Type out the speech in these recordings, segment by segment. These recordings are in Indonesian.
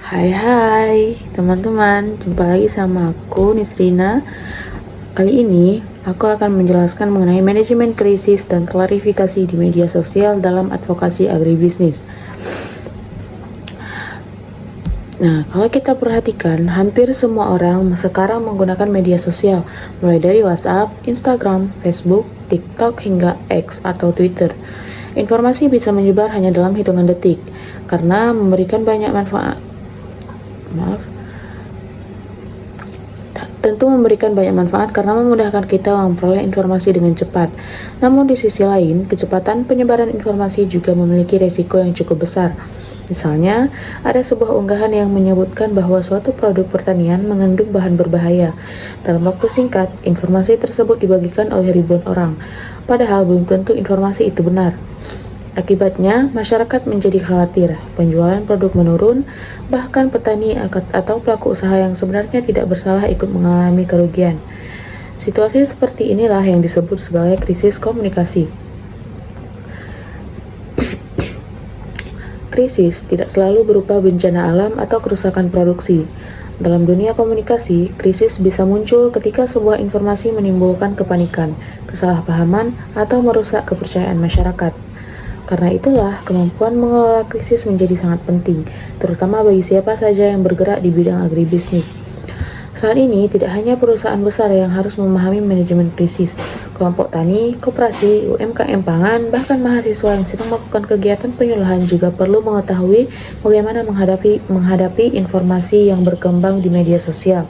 Hai teman-teman, jumpa lagi sama aku Nisrina. Kali ini aku akan menjelaskan mengenai manajemen krisis dan klarifikasi di media sosial dalam advokasi agribisnis. Nah, kalau kita perhatikan, hampir semua orang sekarang menggunakan media sosial, mulai dari WhatsApp, Instagram, Facebook, TikTok, hingga X atau Twitter. Informasi bisa menyebar hanya dalam hitungan detik, karena memberikan banyak manfaat. Tentu memberikan banyak manfaat karena memudahkan kita memperoleh informasi dengan cepat. Namun di sisi lain, kecepatan penyebaran informasi juga memiliki resiko yang cukup besar. Misalnya, ada sebuah unggahan yang menyebutkan bahwa suatu produk pertanian mengandung bahan berbahaya. Dalam waktu singkat, informasi tersebut dibagikan oleh ribuan orang, padahal belum tentu informasi itu benar. Akibatnya, masyarakat menjadi khawatir, penjualan produk menurun, bahkan petani atau pelaku usaha yang sebenarnya tidak bersalah ikut mengalami kerugian. Situasi seperti inilah yang disebut sebagai krisis komunikasi. Krisis tidak selalu berupa bencana alam atau kerusakan produksi. Dalam dunia komunikasi, krisis bisa muncul ketika sebuah informasi menimbulkan kepanikan, kesalahpahaman, atau merusak kepercayaan masyarakat. Karena itulah, kemampuan mengelola krisis menjadi sangat penting, terutama bagi siapa saja yang bergerak di bidang agribisnis. Saat ini, tidak hanya perusahaan besar yang harus memahami manajemen krisis. Kelompok tani, koperasi, UMKM pangan, bahkan mahasiswa yang sedang melakukan kegiatan penyuluhan juga perlu mengetahui bagaimana menghadapi informasi yang berkembang di media sosial.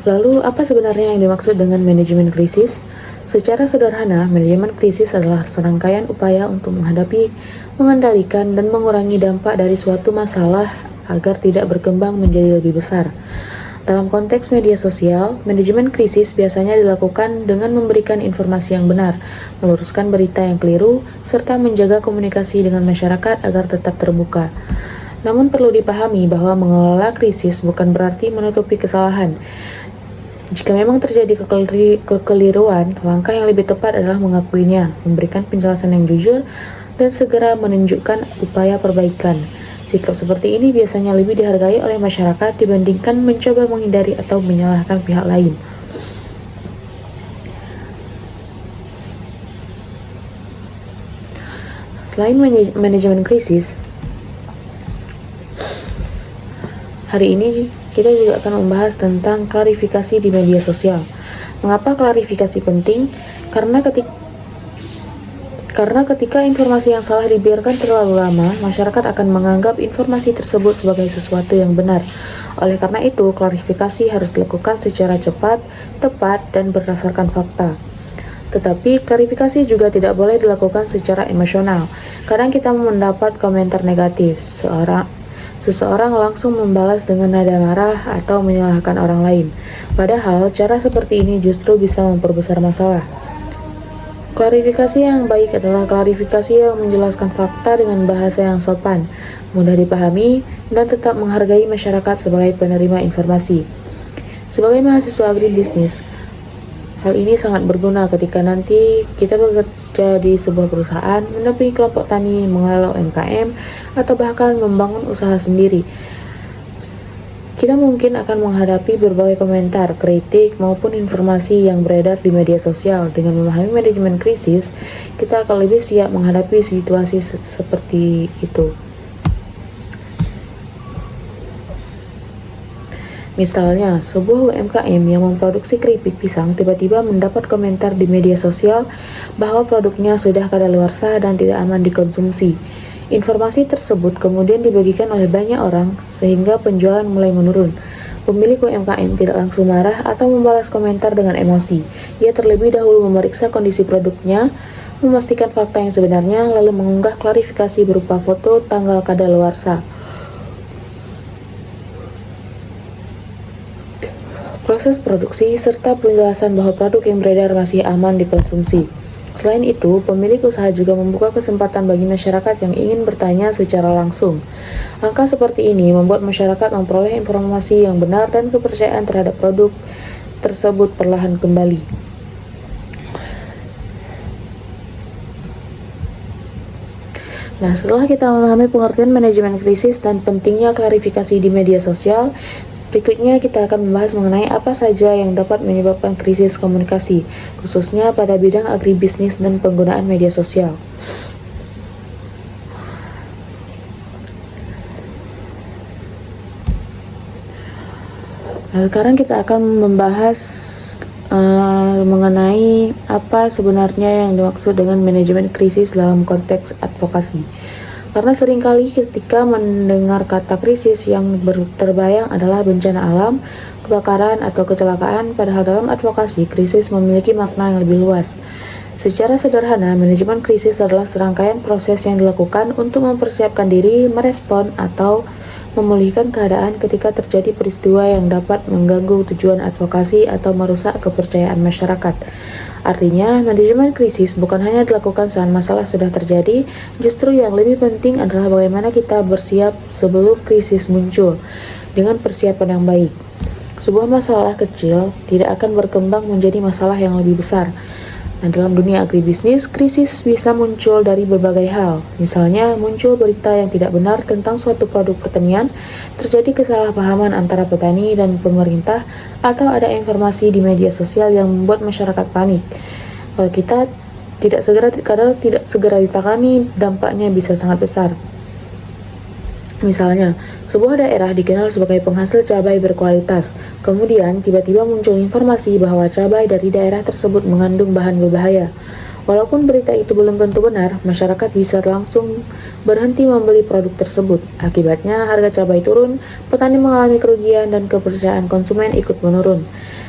Lalu, apa sebenarnya yang dimaksud dengan manajemen krisis? Secara sederhana, manajemen krisis adalah serangkaian upaya untuk menghadapi, mengendalikan, dan mengurangi dampak dari suatu masalah agar tidak berkembang menjadi lebih besar. Dalam konteks media sosial, manajemen krisis biasanya dilakukan dengan memberikan informasi yang benar, meluruskan berita yang keliru, serta menjaga komunikasi dengan masyarakat agar tetap terbuka. Namun perlu dipahami bahwa mengelola krisis bukan berarti menutupi kesalahan. Jika memang terjadi kekeliruan, langkah yang lebih tepat adalah mengakuinya, memberikan penjelasan yang jujur, dan segera menunjukkan upaya perbaikan. Sikap seperti ini biasanya lebih dihargai oleh masyarakat dibandingkan mencoba menghindari atau menyalahkan pihak lain. Selain manajemen krisis, hari ini kita juga akan membahas tentang klarifikasi di media sosial. Mengapa klarifikasi penting? Karena ketika informasi yang salah dibiarkan terlalu lama, masyarakat akan menganggap informasi tersebut sebagai sesuatu yang benar. Oleh karena itu, klarifikasi harus dilakukan secara cepat, tepat, dan berdasarkan fakta. Tetapi, klarifikasi juga tidak boleh dilakukan secara emosional. Kadang kita mendapat komentar negatif, Seseorang langsung membalas dengan nada marah atau menyalahkan orang lain. Padahal, cara seperti ini justru bisa memperbesar masalah. Klarifikasi yang baik adalah klarifikasi yang menjelaskan fakta dengan bahasa yang sopan, mudah dipahami, dan tetap menghargai masyarakat sebagai penerima informasi. Sebagai mahasiswa agribisnis, hal ini sangat berguna ketika nanti kita bekerja di sebuah perusahaan, mendampingi kelompok tani, mengelola UMKM, atau bahkan membangun usaha sendiri. Kita mungkin akan menghadapi berbagai komentar, kritik, maupun informasi yang beredar di media sosial. Dengan memahami manajemen krisis, kita akan lebih siap menghadapi situasi seperti itu. Misalnya, sebuah UMKM yang memproduksi keripik pisang tiba-tiba mendapat komentar di media sosial bahwa produknya sudah kadaluarsa dan tidak aman dikonsumsi. Informasi tersebut kemudian dibagikan oleh banyak orang sehingga penjualan mulai menurun. Pemilik UMKM tidak langsung marah atau membalas komentar dengan emosi. Ia terlebih dahulu memeriksa kondisi produknya, memastikan fakta yang sebenarnya, lalu mengunggah klarifikasi berupa foto tanggal kadaluarsa. Proses produksi, serta penjelasan bahwa produk yang beredar masih aman dikonsumsi. Selain itu, pemilik usaha juga membuka kesempatan bagi masyarakat yang ingin bertanya secara langsung. Langkah seperti ini membuat masyarakat memperoleh informasi yang benar dan kepercayaan terhadap produk tersebut perlahan kembali. Nah, setelah kita memahami pengertian manajemen krisis dan pentingnya klarifikasi di media sosial, berikutnya kita akan membahas mengenai apa saja yang dapat menyebabkan krisis komunikasi, khususnya pada bidang agribisnis dan penggunaan media sosial. Nah, sekarang kita akan membahas mengenai apa sebenarnya yang dimaksud dengan manajemen krisis dalam konteks advokasi. Karena seringkali ketika mendengar kata krisis yang terbayang adalah bencana alam, kebakaran, atau kecelakaan, padahal dalam advokasi krisis memiliki makna yang lebih luas. Secara sederhana, manajemen krisis adalah serangkaian proses yang dilakukan untuk mempersiapkan diri, merespon, atau memulihkan keadaan ketika terjadi peristiwa yang dapat mengganggu tujuan advokasi atau merusak kepercayaan masyarakat. Artinya, manajemen krisis bukan hanya dilakukan saat masalah sudah terjadi, justru yang lebih penting adalah bagaimana kita bersiap sebelum krisis muncul dengan persiapan yang baik. Sebuah masalah kecil tidak akan berkembang menjadi masalah yang lebih besar. Nah, dalam dunia agribisnis, krisis bisa muncul dari berbagai hal. Misalnya, muncul berita yang tidak benar tentang suatu produk pertanian, terjadi kesalahpahaman antara petani dan pemerintah, atau ada informasi di media sosial yang membuat masyarakat panik. Kalau kita tidak segera ditangani, dampaknya bisa sangat besar. Misalnya, sebuah daerah dikenal sebagai penghasil cabai berkualitas. Kemudian, tiba-tiba muncul informasi bahwa cabai dari daerah tersebut mengandung bahan berbahaya. Walaupun berita itu belum tentu benar, masyarakat bisa langsung berhenti membeli produk tersebut. Akibatnya, harga cabai turun, petani mengalami kerugian, dan kepercayaan konsumen ikut menurun.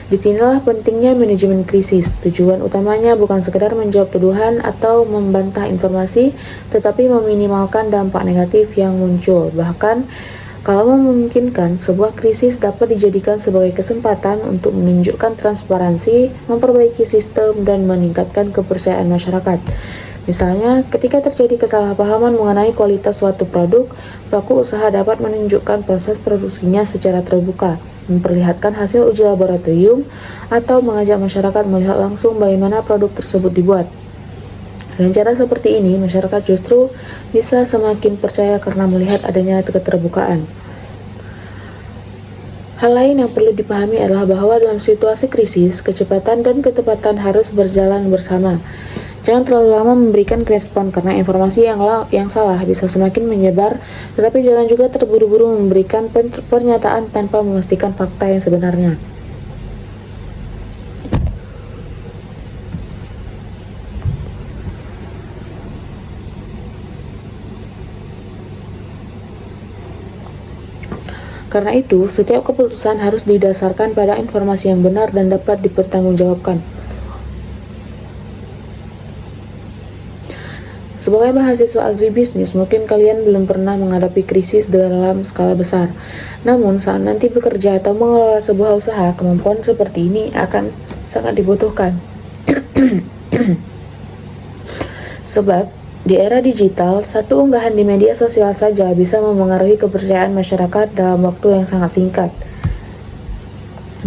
Disinilah pentingnya manajemen krisis. Tujuan utamanya bukan sekedar menjawab tuduhan atau membantah informasi, tetapi meminimalkan dampak negatif yang muncul. Bahkan, kalau memungkinkan, sebuah krisis dapat dijadikan sebagai kesempatan untuk menunjukkan transparansi, memperbaiki sistem, dan meningkatkan kepercayaan masyarakat. Misalnya, ketika terjadi kesalahpahaman mengenai kualitas suatu produk, pelaku usaha dapat menunjukkan proses produksinya secara terbuka, memperlihatkan hasil uji laboratorium, atau mengajak masyarakat melihat langsung bagaimana produk tersebut dibuat. Dengan cara seperti ini, masyarakat justru bisa semakin percaya karena melihat adanya keterbukaan. Hal lain yang perlu dipahami adalah bahwa dalam situasi krisis, kecepatan dan ketepatan harus berjalan bersama. Jangan terlalu lama memberikan respon karena informasi yang salah bisa semakin menyebar, tetapi jangan juga terburu-buru memberikan pernyataan tanpa memastikan fakta yang sebenarnya. Karena itu, setiap keputusan harus didasarkan pada informasi yang benar dan dapat dipertanggungjawabkan. Sebagai mahasiswa agribisnis, mungkin kalian belum pernah menghadapi krisis dalam skala besar. Namun, saat nanti bekerja atau mengelola sebuah usaha, kemampuan seperti ini akan sangat dibutuhkan. Sebab, di era digital, satu unggahan di media sosial saja bisa memengaruhi kepercayaan masyarakat dalam waktu yang sangat singkat.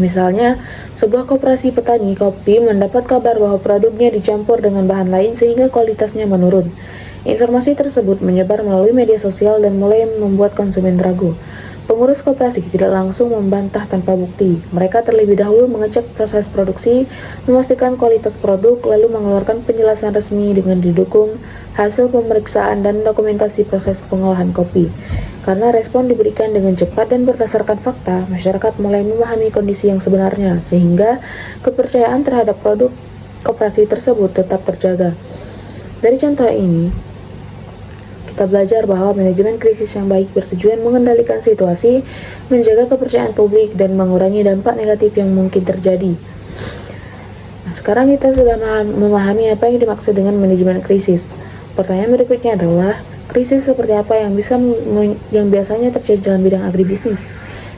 Misalnya, sebuah koperasi petani kopi mendapat kabar bahwa produknya dicampur dengan bahan lain sehingga kualitasnya menurun. Informasi tersebut menyebar melalui media sosial dan mulai membuat konsumen ragu. Pengurus koperasi tidak langsung membantah tanpa bukti. Mereka terlebih dahulu mengecek proses produksi, memastikan kualitas produk, lalu mengeluarkan penjelasan resmi dengan didukung hasil pemeriksaan dan dokumentasi proses pengolahan kopi. Karena respon diberikan dengan cepat dan berdasarkan fakta, masyarakat mulai memahami kondisi yang sebenarnya, sehingga kepercayaan terhadap produk koperasi tersebut tetap terjaga. Dari contoh ini, kita belajar bahwa manajemen krisis yang baik bertujuan mengendalikan situasi, menjaga kepercayaan publik, dan mengurangi dampak negatif yang mungkin terjadi. Nah, sekarang kita sudah memahami apa yang dimaksud dengan manajemen krisis. Pertanyaan berikutnya adalah, krisis seperti apa yang biasanya terjadi dalam bidang agribisnis?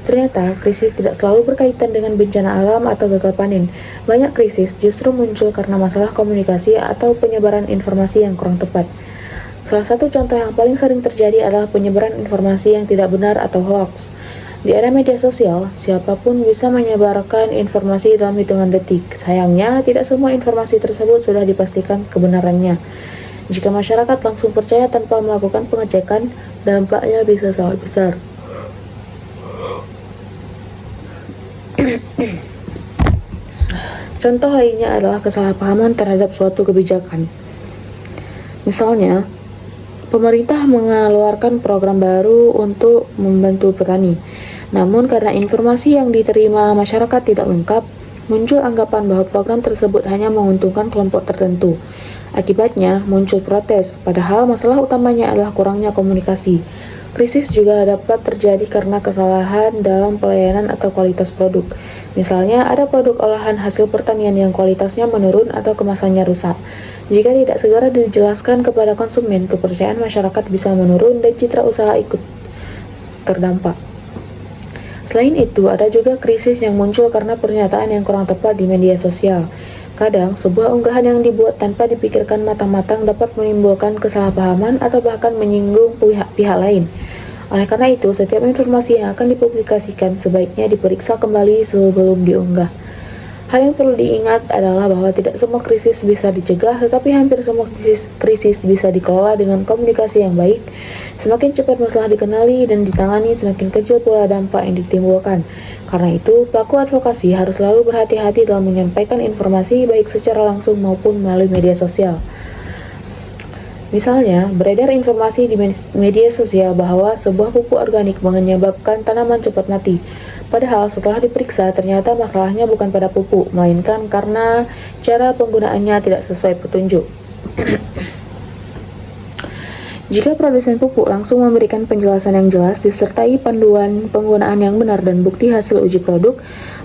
Ternyata, krisis tidak selalu berkaitan dengan bencana alam atau gagal panen. Banyak krisis justru muncul karena masalah komunikasi atau penyebaran informasi yang kurang tepat. Salah satu contoh yang paling sering terjadi adalah penyebaran informasi yang tidak benar atau hoax. Di era media sosial, siapapun bisa menyebarkan informasi dalam hitungan detik. Sayangnya, tidak semua informasi tersebut sudah dipastikan kebenarannya. Jika masyarakat langsung percaya tanpa melakukan pengecekan, dampaknya bisa sangat besar. Contoh lainnya adalah kesalahpahaman terhadap suatu kebijakan. Misalnya, pemerintah mengeluarkan program baru untuk membantu petani. Namun karena informasi yang diterima masyarakat tidak lengkap, muncul anggapan bahwa program tersebut hanya menguntungkan kelompok tertentu. Akibatnya, muncul protes, padahal masalah utamanya adalah kurangnya komunikasi. Krisis juga dapat terjadi karena kesalahan dalam pelayanan atau kualitas produk. Misalnya, ada produk olahan hasil pertanian yang kualitasnya menurun atau kemasannya rusak. Jika tidak segera dijelaskan kepada konsumen, kepercayaan masyarakat bisa menurun dan citra usaha ikut terdampak. Selain itu, ada juga krisis yang muncul karena pernyataan yang kurang tepat di media sosial. Kadang, sebuah unggahan yang dibuat tanpa dipikirkan matang-matang dapat menimbulkan kesalahpahaman atau bahkan menyinggung pihak lain. Oleh karena itu, setiap informasi yang akan dipublikasikan sebaiknya diperiksa kembali sebelum diunggah. Hal yang perlu diingat adalah bahwa tidak semua krisis bisa dicegah, tetapi hampir semua krisis bisa dikelola dengan komunikasi yang baik. Semakin cepat masalah dikenali dan ditangani, semakin kecil pula dampak yang ditimbulkan. Karena itu, pelaku advokasi harus selalu berhati-hati dalam menyampaikan informasi baik secara langsung maupun melalui media sosial. Misalnya, beredar informasi di media sosial bahwa sebuah pupuk organik menyebabkan tanaman cepat mati. Padahal setelah diperiksa, ternyata masalahnya bukan pada pupuk, melainkan karena cara penggunaannya tidak sesuai petunjuk. Jika produsen pupuk langsung memberikan penjelasan yang jelas disertai panduan penggunaan yang benar dan bukti hasil uji produk,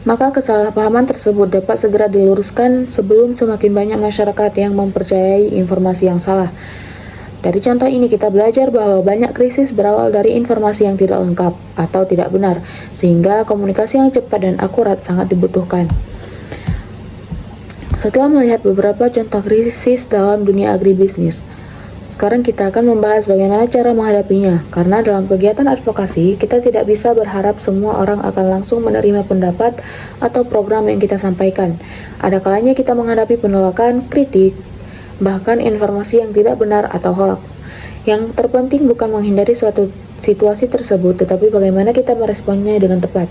maka kesalahpahaman tersebut dapat segera diluruskan sebelum semakin banyak masyarakat yang mempercayai informasi yang salah. Dari contoh ini kita belajar bahwa banyak krisis berawal dari informasi yang tidak lengkap atau tidak benar, sehingga komunikasi yang cepat dan akurat sangat dibutuhkan. Setelah melihat beberapa contoh krisis dalam dunia agribisnis, sekarang kita akan membahas bagaimana cara menghadapinya, karena dalam kegiatan advokasi, kita tidak bisa berharap semua orang akan langsung menerima pendapat atau program yang kita sampaikan. Ada kalanya kita menghadapi penolakan, kritik, bahkan informasi yang tidak benar atau hoax. Yang terpenting bukan menghindari suatu situasi tersebut, tetapi bagaimana kita meresponnya dengan tepat.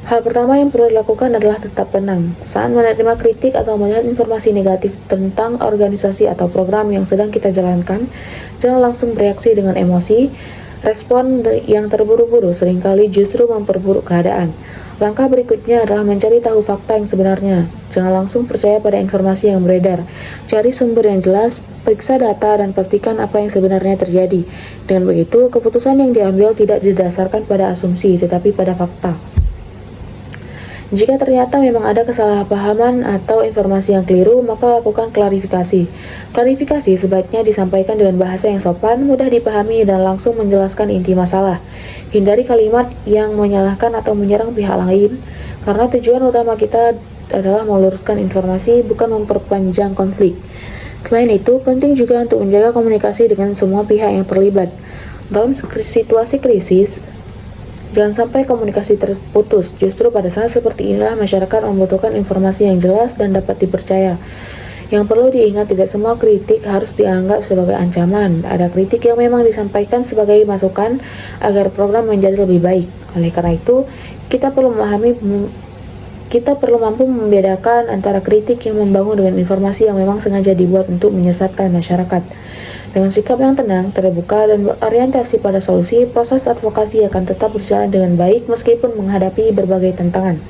Hal pertama yang perlu dilakukan adalah tetap tenang. Saat menerima kritik atau melihat informasi negatif tentang organisasi atau program yang sedang kita jalankan, jangan langsung bereaksi dengan emosi. Respon yang terburu-buru seringkali justru memperburuk keadaan. Langkah berikutnya adalah mencari tahu fakta yang sebenarnya. Jangan langsung percaya pada informasi yang beredar. Cari sumber yang jelas, periksa data, dan pastikan apa yang sebenarnya terjadi. Dengan begitu, keputusan yang diambil tidak didasarkan pada asumsi, tetapi pada fakta. Jika ternyata memang ada kesalahpahaman atau informasi yang keliru, maka lakukan klarifikasi. Klarifikasi sebaiknya disampaikan dengan bahasa yang sopan, mudah dipahami, dan langsung menjelaskan inti masalah. Hindari kalimat yang menyalahkan atau menyerang pihak lain, karena tujuan utama kita adalah meluruskan informasi, bukan memperpanjang konflik. Selain itu, penting juga untuk menjaga komunikasi dengan semua pihak yang terlibat. Dalam situasi krisis, jangan sampai komunikasi terputus. Justru pada saat seperti inilah masyarakat membutuhkan informasi yang jelas dan dapat dipercaya. Yang perlu diingat, tidak semua kritik harus dianggap sebagai ancaman. Ada kritik yang memang disampaikan sebagai masukan agar program menjadi lebih baik. Oleh karena itu, kita perlu mampu membedakan antara kritik yang membangun dengan informasi yang memang sengaja dibuat untuk menyesatkan masyarakat. Dengan sikap yang tenang, terbuka, dan berorientasi pada solusi, proses advokasi akan tetap berjalan dengan baik meskipun menghadapi berbagai tantangan.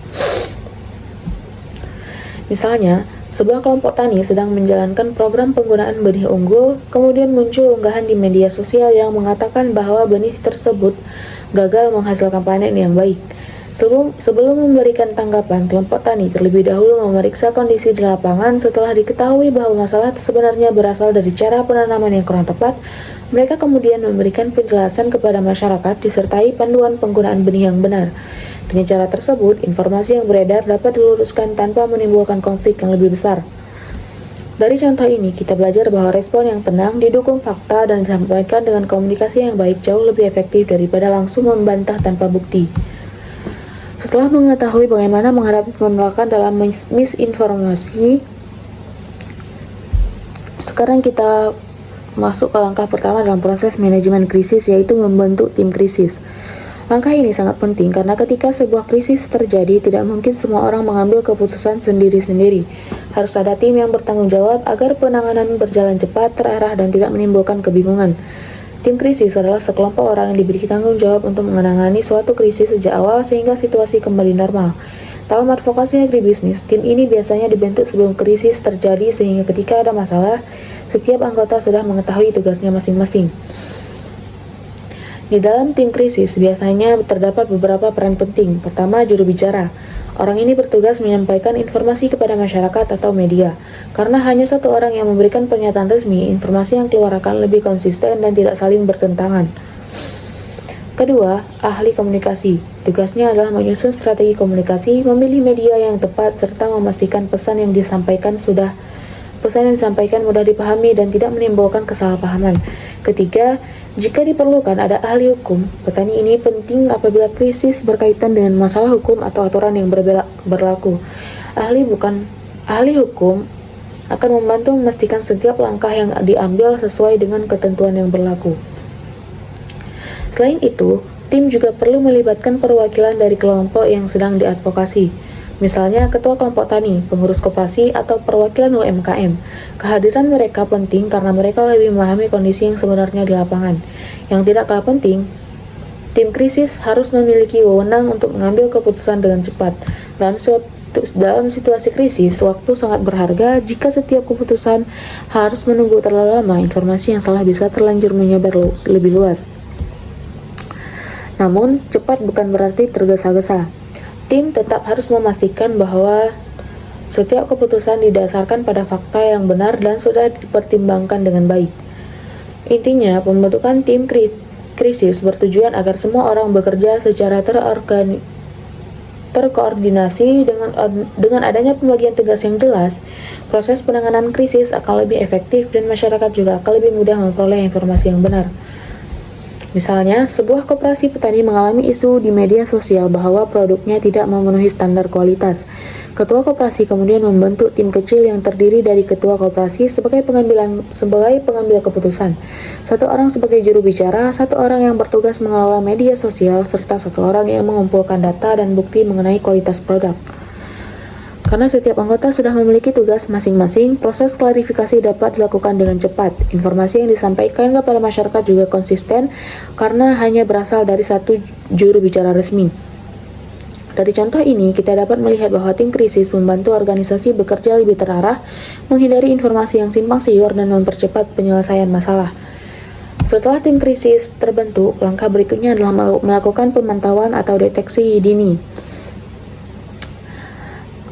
Misalnya, sebuah kelompok tani sedang menjalankan program penggunaan benih unggul, kemudian muncul unggahan di media sosial yang mengatakan bahwa benih tersebut gagal menghasilkan panen yang baik. Sebelum memberikan tanggapan, kelompok tani terlebih dahulu memeriksa kondisi di lapangan. Setelah diketahui bahwa masalah sebenarnya berasal dari cara penanaman yang kurang tepat, mereka kemudian memberikan penjelasan kepada masyarakat disertai panduan penggunaan benih yang benar. Dengan cara tersebut, informasi yang beredar dapat diluruskan tanpa menimbulkan konflik yang lebih besar. Dari contoh ini, kita belajar bahwa respon yang tenang, didukung fakta, dan disampaikan dengan komunikasi yang baik jauh lebih efektif daripada langsung membantah tanpa bukti. Setelah mengetahui bagaimana menghadapi penolakan dalam misinformasi, Sekarang kita masuk ke langkah pertama dalam proses manajemen krisis, yaitu membentuk tim krisis. Langkah ini sangat penting karena ketika sebuah krisis terjadi, tidak mungkin semua orang mengambil keputusan sendiri-sendiri. Harus ada tim yang bertanggung jawab agar penanganan berjalan cepat, terarah, dan tidak menimbulkan kebingungan. Tim krisis adalah sekelompok orang yang diberi tanggung jawab untuk menangani suatu krisis sejak awal sehingga situasi kembali normal. Dalam advokasi agribisnis, tim ini biasanya dibentuk sebelum krisis terjadi sehingga ketika ada masalah, setiap anggota sudah mengetahui tugasnya masing-masing. Di dalam tim krisis, biasanya terdapat beberapa peran penting. Pertama, juru bicara. Orang ini bertugas menyampaikan informasi kepada masyarakat atau media. Karena hanya satu orang yang memberikan pernyataan resmi, informasi yang keluar akan lebih konsisten dan tidak saling bertentangan. Kedua, ahli komunikasi. Tugasnya adalah menyusun strategi komunikasi, memilih media yang tepat, serta memastikan pesan yang disampaikan mudah dipahami dan tidak menimbulkan kesalahpahaman. Ketiga, jika diperlukan ada ahli hukum. Petani ini penting apabila krisis berkaitan dengan masalah hukum atau aturan yang berlaku. Ahli hukum akan membantu memastikan setiap langkah yang diambil sesuai dengan ketentuan yang berlaku. Selain itu, tim juga perlu melibatkan perwakilan dari kelompok yang sedang diadvokasi. Misalnya ketua kelompok tani, pengurus koperasi, atau perwakilan UMKM. Kehadiran mereka penting karena mereka lebih memahami kondisi yang sebenarnya di lapangan. Yang tidak kalah penting, tim krisis harus memiliki wewenang untuk mengambil keputusan dengan cepat. Dalam situasi krisis, waktu sangat berharga. Jika setiap keputusan harus menunggu terlalu lama, informasi yang salah bisa terlanjur menyebar lebih luas. Namun, cepat bukan berarti tergesa-gesa. Tim tetap harus memastikan bahwa setiap keputusan didasarkan pada fakta yang benar dan sudah dipertimbangkan dengan baik. Intinya, pembentukan tim krisis bertujuan agar semua orang bekerja secara terkoordinasi. Dengan adanya pembagian tugas yang jelas, proses penanganan krisis akan lebih efektif dan masyarakat juga akan lebih mudah memperoleh informasi yang benar. Misalnya, sebuah koperasi petani mengalami isu di media sosial bahwa produknya tidak memenuhi standar kualitas. Ketua koperasi kemudian membentuk tim kecil yang terdiri dari ketua koperasi sebagai pengambil keputusan, satu orang sebagai juru bicara, satu orang yang bertugas mengelola media sosial, serta satu orang yang mengumpulkan data dan bukti mengenai kualitas produk. Karena setiap anggota sudah memiliki tugas masing-masing, proses klarifikasi dapat dilakukan dengan cepat. Informasi yang disampaikan kepada masyarakat juga konsisten karena hanya berasal dari satu juru bicara resmi. Dari contoh ini, kita dapat melihat bahwa tim krisis membantu organisasi bekerja lebih terarah, menghindari informasi yang simpang siur, dan mempercepat penyelesaian masalah. Setelah tim krisis terbentuk, langkah berikutnya adalah melakukan pemantauan atau deteksi dini.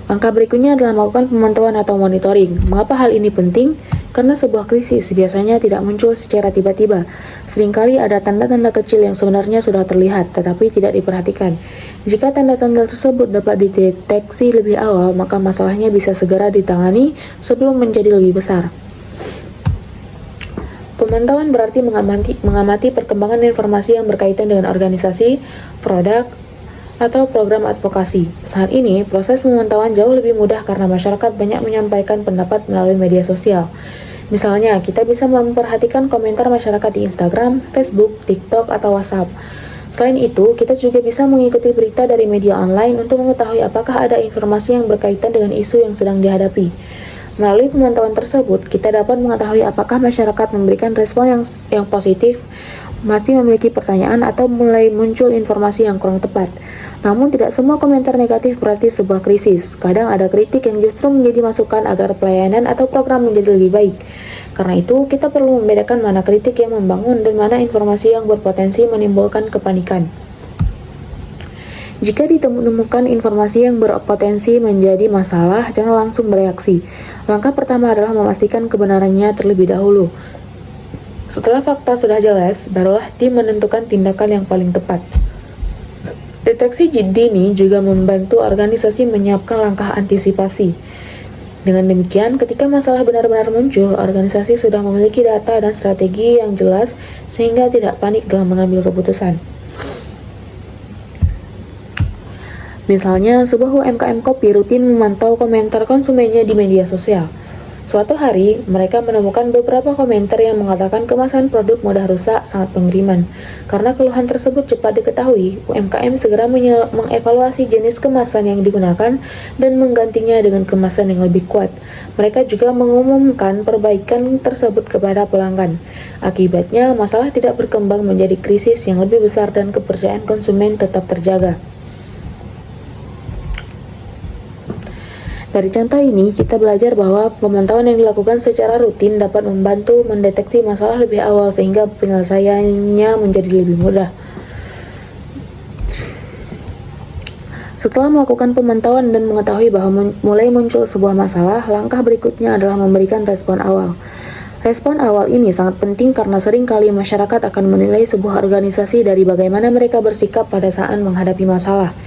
Langkah berikutnya adalah melakukan pemantauan atau monitoring. Mengapa hal ini penting? Karena sebuah krisis biasanya tidak muncul secara tiba-tiba. Seringkali ada tanda-tanda kecil yang sebenarnya sudah terlihat, tetapi tidak diperhatikan. Jika tanda-tanda tersebut dapat dideteksi lebih awal, maka masalahnya bisa segera ditangani sebelum menjadi lebih besar. Pemantauan berarti mengamati perkembangan informasi yang berkaitan dengan organisasi, produk, atau program advokasi. Saat ini, proses pemantauan jauh lebih mudah karena masyarakat banyak menyampaikan pendapat melalui media sosial. Misalnya, kita bisa memperhatikan komentar masyarakat di Instagram, Facebook, TikTok, atau WhatsApp. Selain itu, kita juga bisa mengikuti berita dari media online untuk mengetahui apakah ada informasi yang berkaitan dengan isu yang sedang dihadapi. Melalui pemantauan tersebut, kita dapat mengetahui apakah masyarakat memberikan respon yang positif, masih memiliki pertanyaan, atau mulai muncul informasi yang kurang tepat. Namun tidak semua komentar negatif berarti sebuah krisis. Kadang ada kritik yang justru menjadi masukan agar pelayanan atau program menjadi lebih baik. Karena itu, kita perlu membedakan mana kritik yang membangun dan mana informasi yang berpotensi menimbulkan kepanikan. Jika ditemukan informasi yang berpotensi menjadi masalah, jangan langsung bereaksi. Langkah pertama adalah memastikan kebenarannya terlebih dahulu. Setelah fakta sudah jelas, barulah tim menentukan tindakan yang paling tepat. Deteksi dini juga membantu organisasi menyiapkan langkah antisipasi. Dengan demikian, ketika masalah benar-benar muncul, organisasi sudah memiliki data dan strategi yang jelas sehingga tidak panik dalam mengambil keputusan. Misalnya, sebuah UMKM kopi rutin memantau komentar konsumennya di media sosial. Suatu hari, mereka menemukan beberapa komentar yang mengatakan kemasan produk mudah rusak, sangat pengiriman. Karena keluhan tersebut cepat diketahui, UMKM segera mengevaluasi jenis kemasan yang digunakan dan menggantinya dengan kemasan yang lebih kuat. Mereka juga mengumumkan perbaikan tersebut kepada pelanggan. Akibatnya, masalah tidak berkembang menjadi krisis yang lebih besar dan kepercayaan konsumen tetap terjaga. Dari contoh ini, kita belajar bahwa pemantauan yang dilakukan secara rutin dapat membantu mendeteksi masalah lebih awal sehingga penyelesaiannya menjadi lebih mudah. Setelah melakukan pemantauan dan mengetahui bahwa mulai muncul sebuah masalah, langkah berikutnya adalah memberikan respon awal. Respon awal ini sangat penting karena seringkali masyarakat akan menilai sebuah organisasi dari bagaimana mereka bersikap pada saat menghadapi masalah.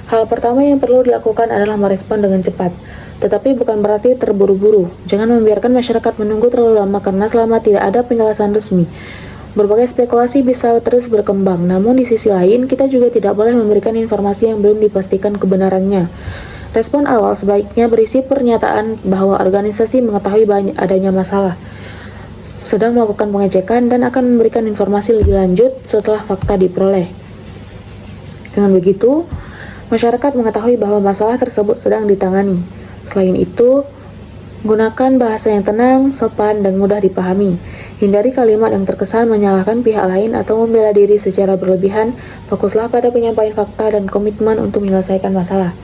Hal pertama yang perlu dilakukan adalah merespon dengan cepat, tetapi bukan berarti terburu-buru. Jangan membiarkan masyarakat menunggu terlalu lama karena selama tidak ada penjelasan resmi, berbagai spekulasi bisa terus berkembang. Namun di sisi lain, kita juga tidak boleh memberikan informasi yang belum dipastikan kebenarannya. Respon awal sebaiknya berisi pernyataan bahwa organisasi mengetahui adanya masalah, sedang melakukan pengecekan, dan akan memberikan informasi lebih lanjut setelah fakta diperoleh. Dengan begitu, masyarakat mengetahui bahwa masalah tersebut sedang ditangani. Selain itu, gunakan bahasa yang tenang, sopan, dan mudah dipahami. Hindari kalimat yang terkesan menyalahkan pihak lain atau membela diri secara berlebihan. Fokuslah pada penyampaian fakta dan komitmen untuk menyelesaikan masalah.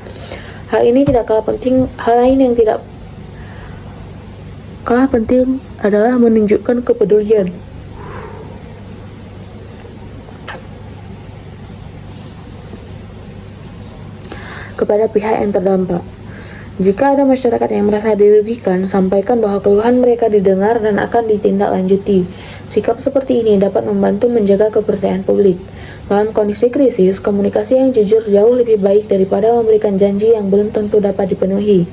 Hal lain yang tidak kalah penting adalah menunjukkan kepedulian kepada pihak yang terdampak. Jika ada masyarakat yang merasa dirugikan, sampaikan bahwa keluhan mereka didengar dan akan ditindaklanjuti. Sikap seperti ini dapat membantu menjaga kepercayaan publik. Dalam kondisi krisis, komunikasi yang jujur jauh lebih baik daripada memberikan janji yang belum tentu dapat dipenuhi.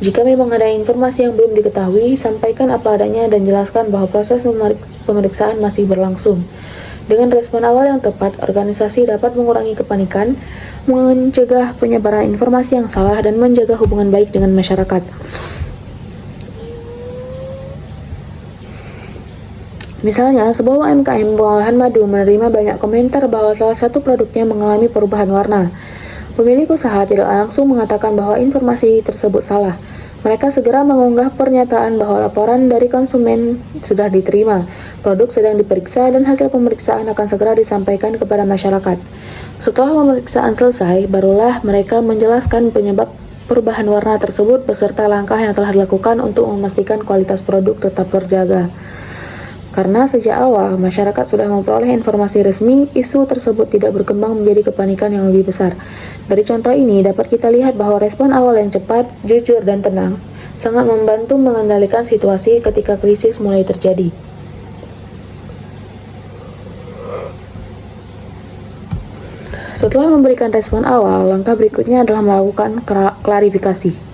Jika memang ada informasi yang belum diketahui, sampaikan apa adanya dan jelaskan bahwa proses pemeriksaan masih berlangsung. Dengan respon awal yang tepat, organisasi dapat mengurangi kepanikan, mencegah penyebaran informasi yang salah, dan menjaga hubungan baik dengan masyarakat. Misalnya, sebuah UMKM pengolahan madu menerima banyak komentar bahwa salah satu produknya mengalami perubahan warna. Pemilik usaha tidak langsung mengatakan bahwa informasi tersebut salah. Mereka segera mengunggah pernyataan bahwa laporan dari konsumen sudah diterima, produk sedang diperiksa, dan hasil pemeriksaan akan segera disampaikan kepada masyarakat. Setelah pemeriksaan selesai, barulah mereka menjelaskan penyebab perubahan warna tersebut beserta langkah yang telah dilakukan untuk memastikan kualitas produk tetap terjaga. Karena sejak awal masyarakat sudah memperoleh informasi resmi, isu tersebut tidak berkembang menjadi kepanikan yang lebih besar. Dari contoh ini dapat kita lihat bahwa respon awal yang cepat, jujur, dan tenang sangat membantu mengendalikan situasi ketika krisis mulai terjadi. Setelah memberikan respon awal, langkah berikutnya adalah melakukan klarifikasi.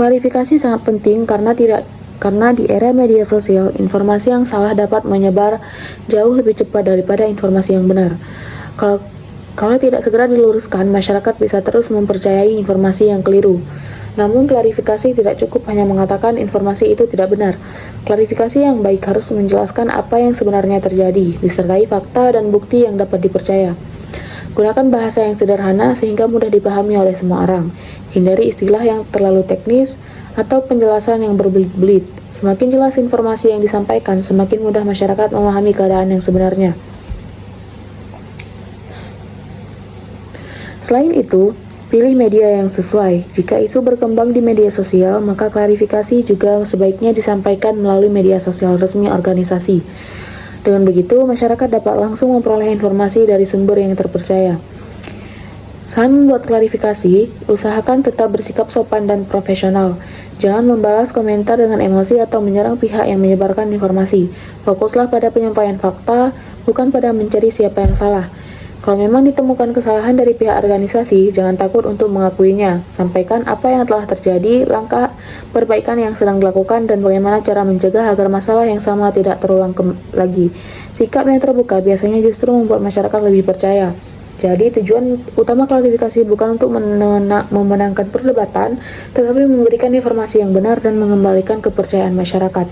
Klarifikasi sangat penting karena di era media sosial, informasi yang salah dapat menyebar jauh lebih cepat daripada informasi yang benar. Kalau tidak segera diluruskan, masyarakat bisa terus mempercayai informasi yang keliru. Namun klarifikasi tidak cukup hanya mengatakan informasi itu tidak benar. Klarifikasi yang baik harus menjelaskan apa yang sebenarnya terjadi, disertai fakta dan bukti yang dapat dipercaya. Gunakan bahasa yang sederhana sehingga mudah dipahami oleh semua orang. Hindari istilah yang terlalu teknis atau penjelasan yang berbelit-belit. Semakin jelas informasi yang disampaikan, semakin mudah masyarakat memahami keadaan yang sebenarnya. Selain itu, pilih media yang sesuai. Jika isu berkembang di media sosial, maka klarifikasi juga sebaiknya disampaikan melalui media sosial resmi organisasi. Dengan begitu, masyarakat dapat langsung memperoleh informasi dari sumber yang terpercaya. Saat membuat klarifikasi, usahakan tetap bersikap sopan dan profesional. Jangan membalas komentar dengan emosi atau menyerang pihak yang menyebarkan informasi. Fokuslah pada penyampaian fakta, bukan pada mencari siapa yang salah. Kalau memang ditemukan kesalahan dari pihak organisasi, jangan takut untuk mengakuinya. Sampaikan apa yang telah terjadi, langkah perbaikan yang sedang dilakukan, dan bagaimana cara mencegah agar masalah yang sama tidak terulang lagi. Sikap yang terbuka biasanya justru membuat masyarakat lebih percaya. Jadi tujuan utama klarifikasi bukan untuk memenangkan perdebatan, tetapi memberikan informasi yang benar dan mengembalikan kepercayaan masyarakat.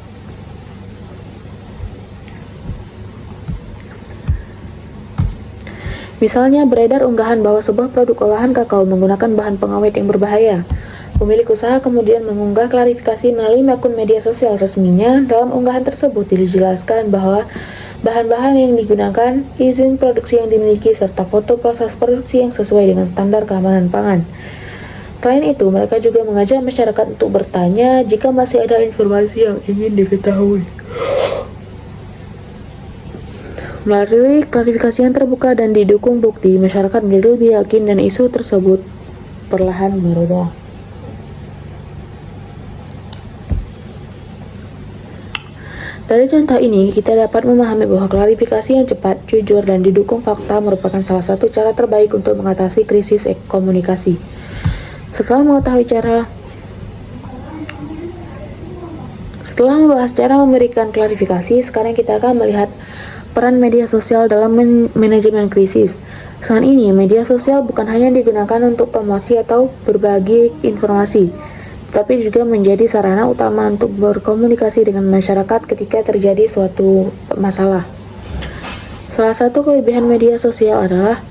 Misalnya beredar unggahan bahwa sebuah produk olahan kakao menggunakan bahan pengawet yang berbahaya. Pemilik usaha kemudian mengunggah klarifikasi melalui akun media sosial resminya. Dalam unggahan tersebut dijelaskan bahwa bahan-bahan yang digunakan, izin produksi yang dimiliki, serta foto proses produksi yang sesuai dengan standar keamanan pangan. Selain itu, mereka juga mengajak masyarakat untuk bertanya jika masih ada informasi yang ingin diketahui. Melalui klarifikasi yang terbuka dan didukung bukti, masyarakat menjadi lebih yakin dan isu tersebut perlahan mereda. Dari contoh ini, kita dapat memahami bahwa klarifikasi yang cepat, jujur, dan didukung fakta merupakan salah satu cara terbaik untuk mengatasi krisis komunikasi. Setelah membahas cara memberikan klarifikasi, sekarang kita akan melihat peran media sosial dalam manajemen krisis. Saat ini, media sosial bukan hanya digunakan untuk promosi atau berbagi informasi, tapi juga menjadi sarana utama untuk berkomunikasi dengan masyarakat ketika terjadi suatu masalah. Salah satu kelebihan media sosial adalah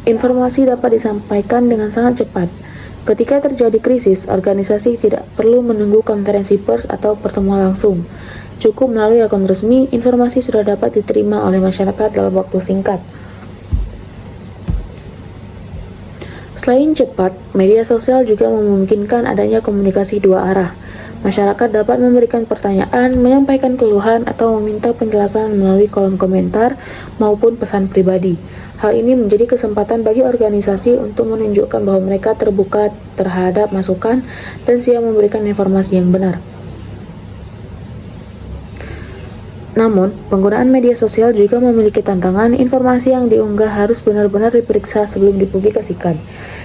informasi dapat disampaikan dengan sangat cepat. Ketika terjadi krisis, organisasi tidak perlu menunggu konferensi pers atau pertemuan langsung. Cukup melalui akun resmi, informasi sudah dapat diterima oleh masyarakat dalam waktu singkat. Selain cepat, media sosial juga memungkinkan adanya komunikasi dua arah. Masyarakat dapat memberikan pertanyaan, menyampaikan keluhan, atau meminta penjelasan melalui kolom komentar maupun pesan pribadi. Hal ini menjadi kesempatan bagi organisasi untuk menunjukkan bahwa mereka terbuka terhadap masukan dan siap memberikan informasi yang benar. Namun, penggunaan media sosial juga memiliki tantangan. Informasi yang diunggah harus benar-benar diperiksa sebelum dipublikasikan.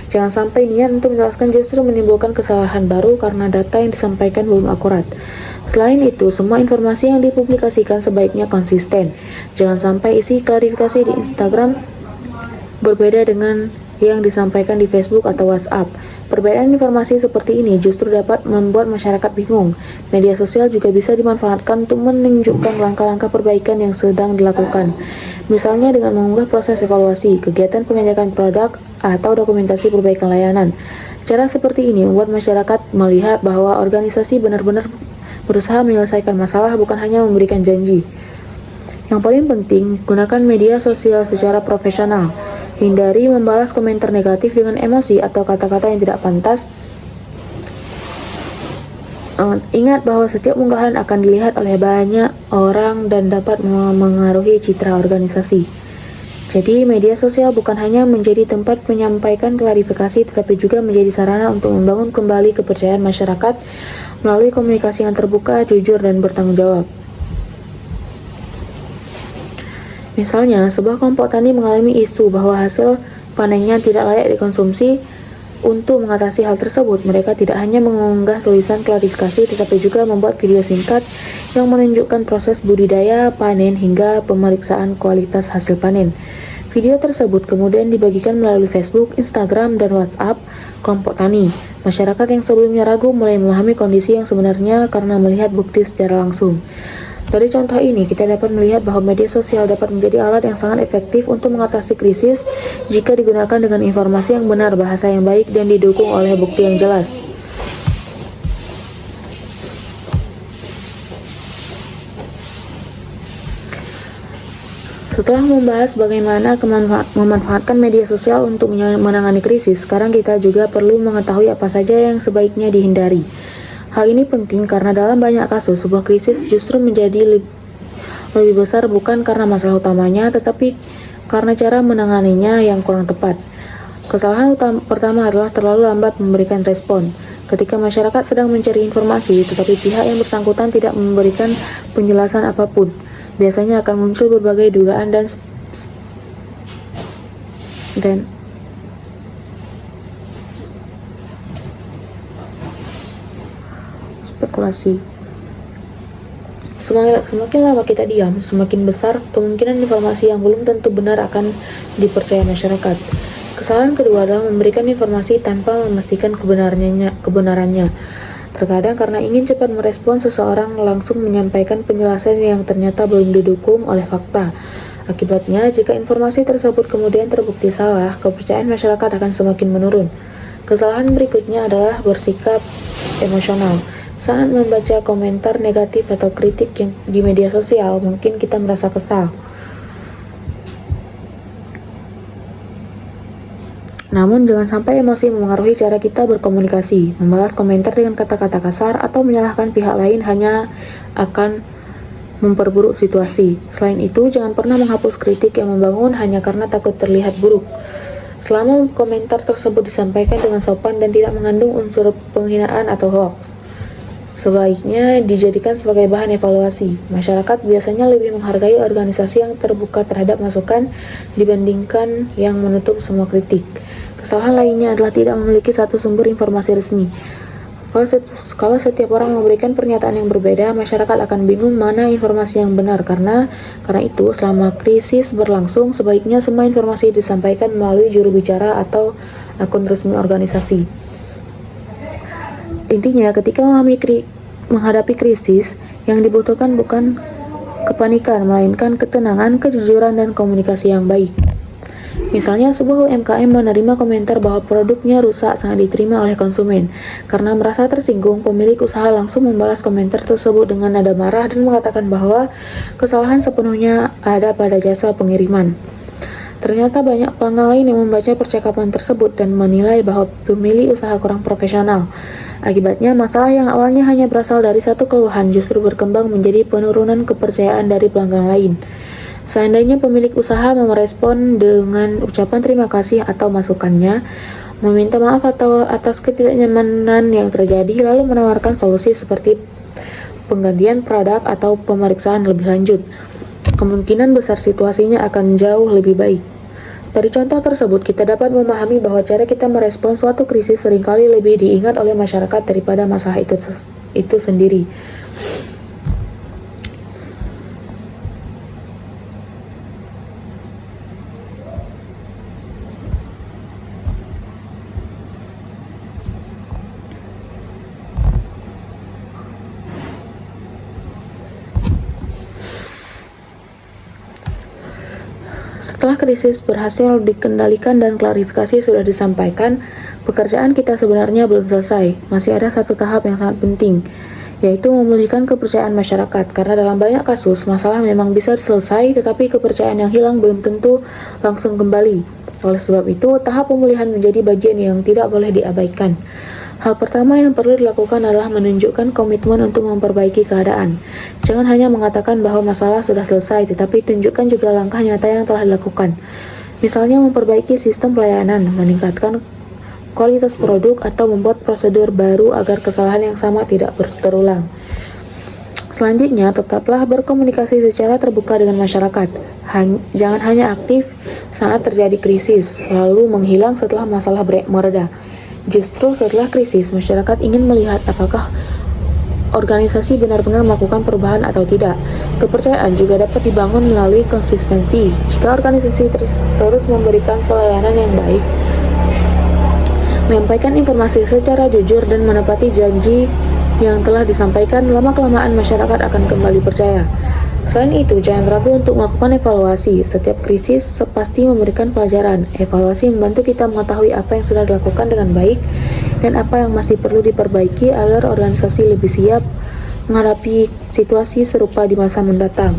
Jangan sampai niat untuk menjelaskan justru menimbulkan kesalahan baru karena data yang disampaikan belum akurat. Selain itu, semua informasi yang dipublikasikan sebaiknya konsisten. Jangan sampai isi klarifikasi di Instagram berbeda dengan yang disampaikan di Facebook atau WhatsApp. Perbedaan informasi seperti ini justru dapat membuat masyarakat bingung. Media sosial juga bisa dimanfaatkan untuk menunjukkan langkah-langkah perbaikan yang sedang dilakukan. Misalnya dengan mengunggah proses evaluasi, kegiatan pengecekan produk, atau dokumentasi perbaikan layanan. Cara seperti ini membuat masyarakat melihat bahwa organisasi benar-benar berusaha menyelesaikan masalah, bukan hanya memberikan janji. Yang paling penting, gunakan media sosial secara profesional. Hindari membalas komentar negatif dengan emosi atau kata-kata yang tidak pantas. Ingat bahwa setiap unggahan akan dilihat oleh banyak orang dan dapat mengaruhi citra organisasi. Jadi, media sosial bukan hanya menjadi tempat menyampaikan klarifikasi, tetapi juga menjadi sarana untuk membangun kembali kepercayaan masyarakat melalui komunikasi yang terbuka, jujur, dan bertanggung jawab. Misalnya, sebuah kelompok tani mengalami isu bahwa hasil panennya tidak layak dikonsumsi. Untuk mengatasi hal tersebut, mereka tidak hanya mengunggah tulisan klarifikasi, tetapi juga membuat video singkat yang menunjukkan proses budidaya, panen, hingga pemeriksaan kualitas hasil panen. Video tersebut kemudian dibagikan melalui Facebook, Instagram, dan WhatsApp kelompok tani. Masyarakat yang sebelumnya ragu mulai memahami kondisi yang sebenarnya karena melihat bukti secara langsung. Dari contoh ini, kita dapat melihat bahwa media sosial dapat menjadi alat yang sangat efektif untuk mengatasi krisis jika digunakan dengan informasi yang benar, bahasa yang baik, dan didukung oleh bukti yang jelas. Setelah membahas bagaimana memanfaatkan media sosial untuk menangani krisis, sekarang kita juga perlu mengetahui apa saja yang sebaiknya dihindari. Hal ini penting karena dalam banyak kasus, sebuah krisis justru menjadi lebih besar bukan karena masalah utamanya, tetapi karena cara menanganinya yang kurang tepat. Kesalahan pertama adalah terlalu lambat memberikan respon. Ketika masyarakat sedang mencari informasi, tetapi pihak yang bersangkutan tidak memberikan penjelasan apapun, biasanya akan muncul berbagai dugaan dan spekulasi. Semakin lama kita diam, semakin besar kemungkinan informasi yang belum tentu benar akan dipercaya masyarakat. Kesalahan kedua adalah memberikan informasi tanpa memastikan kebenarannya. Terkadang karena ingin cepat merespon, seseorang langsung menyampaikan penjelasan yang ternyata belum didukung oleh fakta. Akibatnya, jika informasi tersebut kemudian terbukti salah, kepercayaan masyarakat akan semakin menurun. Kesalahan berikutnya adalah bersikap emosional. Saat membaca komentar negatif atau kritik yang di media sosial, mungkin kita merasa kesal. Namun jangan sampai emosi memengaruhi cara kita berkomunikasi. Membalas komentar dengan kata-kata kasar atau menyalahkan pihak lain hanya akan memperburuk situasi. Selain itu, jangan pernah menghapus kritik yang membangun hanya karena takut terlihat buruk. Selama komentar tersebut disampaikan dengan sopan dan tidak mengandung unsur penghinaan atau hoax, sebaiknya dijadikan sebagai bahan evaluasi. Masyarakat biasanya lebih menghargai organisasi yang terbuka terhadap masukan dibandingkan yang menutup semua kritik. Kesalahan lainnya adalah tidak memiliki satu sumber informasi resmi. Kalau setiap orang memberikan pernyataan yang berbeda, masyarakat akan bingung mana informasi yang benar. Karena itu, selama krisis berlangsung, sebaiknya semua informasi disampaikan melalui juru bicara atau akun resmi organisasi. Intinya, ketika menghadapi krisis, yang dibutuhkan bukan kepanikan, melainkan ketenangan, kejujuran, dan komunikasi yang baik. Misalnya, sebuah UMKM menerima komentar bahwa produknya rusak sangat diterima oleh konsumen. Karena merasa tersinggung, pemilik usaha langsung membalas komentar tersebut dengan nada marah dan mengatakan bahwa kesalahan sepenuhnya ada pada jasa pengiriman. Ternyata banyak pelanggan lain yang membaca percakapan tersebut dan menilai bahwa pemilik usaha kurang profesional. Akibatnya, masalah yang awalnya hanya berasal dari satu keluhan justru berkembang menjadi penurunan kepercayaan dari pelanggan lain. Seandainya pemilik usaha merespon dengan ucapan terima kasih atau masukannya, meminta maaf atau atas ketidaknyamanan yang terjadi, lalu menawarkan solusi seperti penggantian produk atau pemeriksaan lebih lanjut, kemungkinan besar situasinya akan jauh lebih baik. Dari contoh tersebut, kita dapat memahami bahwa cara kita merespon suatu krisis seringkali lebih diingat oleh masyarakat daripada masalah itu sendiri. Setelah krisis berhasil dikendalikan dan klarifikasi sudah disampaikan, pekerjaan kita sebenarnya belum selesai. Masih ada satu tahap yang sangat penting, yaitu memulihkan kepercayaan masyarakat. Karena dalam banyak kasus, masalah memang bisa selesai, tetapi kepercayaan yang hilang belum tentu langsung kembali. Oleh sebab itu, tahap pemulihan menjadi bagian yang tidak boleh diabaikan. Hal pertama yang perlu dilakukan adalah menunjukkan komitmen untuk memperbaiki keadaan. Jangan hanya mengatakan bahwa masalah sudah selesai, tetapi tunjukkan juga langkah nyata yang telah dilakukan. Misalnya memperbaiki sistem pelayanan, meningkatkan kualitas produk, atau membuat prosedur baru agar kesalahan yang sama tidak terulang. Selanjutnya, tetaplah berkomunikasi secara terbuka dengan masyarakat. Jangan hanya aktif saat terjadi krisis, lalu menghilang setelah masalah mereda. Justru setelah krisis, masyarakat ingin melihat apakah organisasi benar-benar melakukan perubahan atau tidak. Kepercayaan juga dapat dibangun melalui konsistensi. Jika organisasi terus memberikan pelayanan yang baik, menyampaikan informasi secara jujur, dan menepati janji yang telah disampaikan, lama-kelamaan masyarakat akan kembali percaya. Selain itu, jangan ragu untuk melakukan evaluasi. Setiap krisis pasti memberikan pelajaran. Evaluasi membantu kita mengetahui apa yang sudah dilakukan dengan baik dan apa yang masih perlu diperbaiki agar organisasi lebih siap menghadapi situasi serupa di masa mendatang.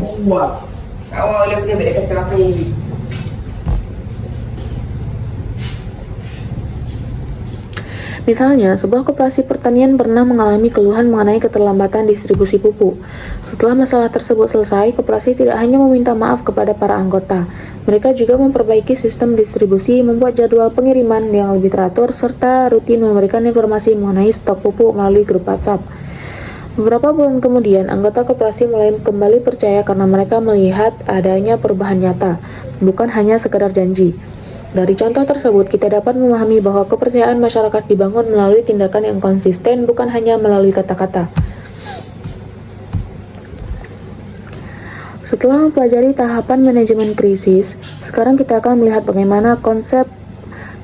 Misalnya, sebuah koperasi pertanian pernah mengalami keluhan mengenai keterlambatan distribusi pupuk. Setelah masalah tersebut selesai, koperasi tidak hanya meminta maaf kepada para anggota, mereka juga memperbaiki sistem distribusi, membuat jadwal pengiriman yang lebih teratur, serta rutin memberikan informasi mengenai stok pupuk melalui grup WhatsApp. Beberapa bulan kemudian, anggota koperasi mulai kembali percaya karena mereka melihat adanya perubahan nyata, bukan hanya sekedar janji. Dari contoh tersebut, kita dapat memahami bahwa kepercayaan masyarakat dibangun melalui tindakan yang konsisten, bukan hanya melalui kata-kata. Setelah mempelajari tahapan manajemen krisis, sekarang kita akan melihat bagaimana konsep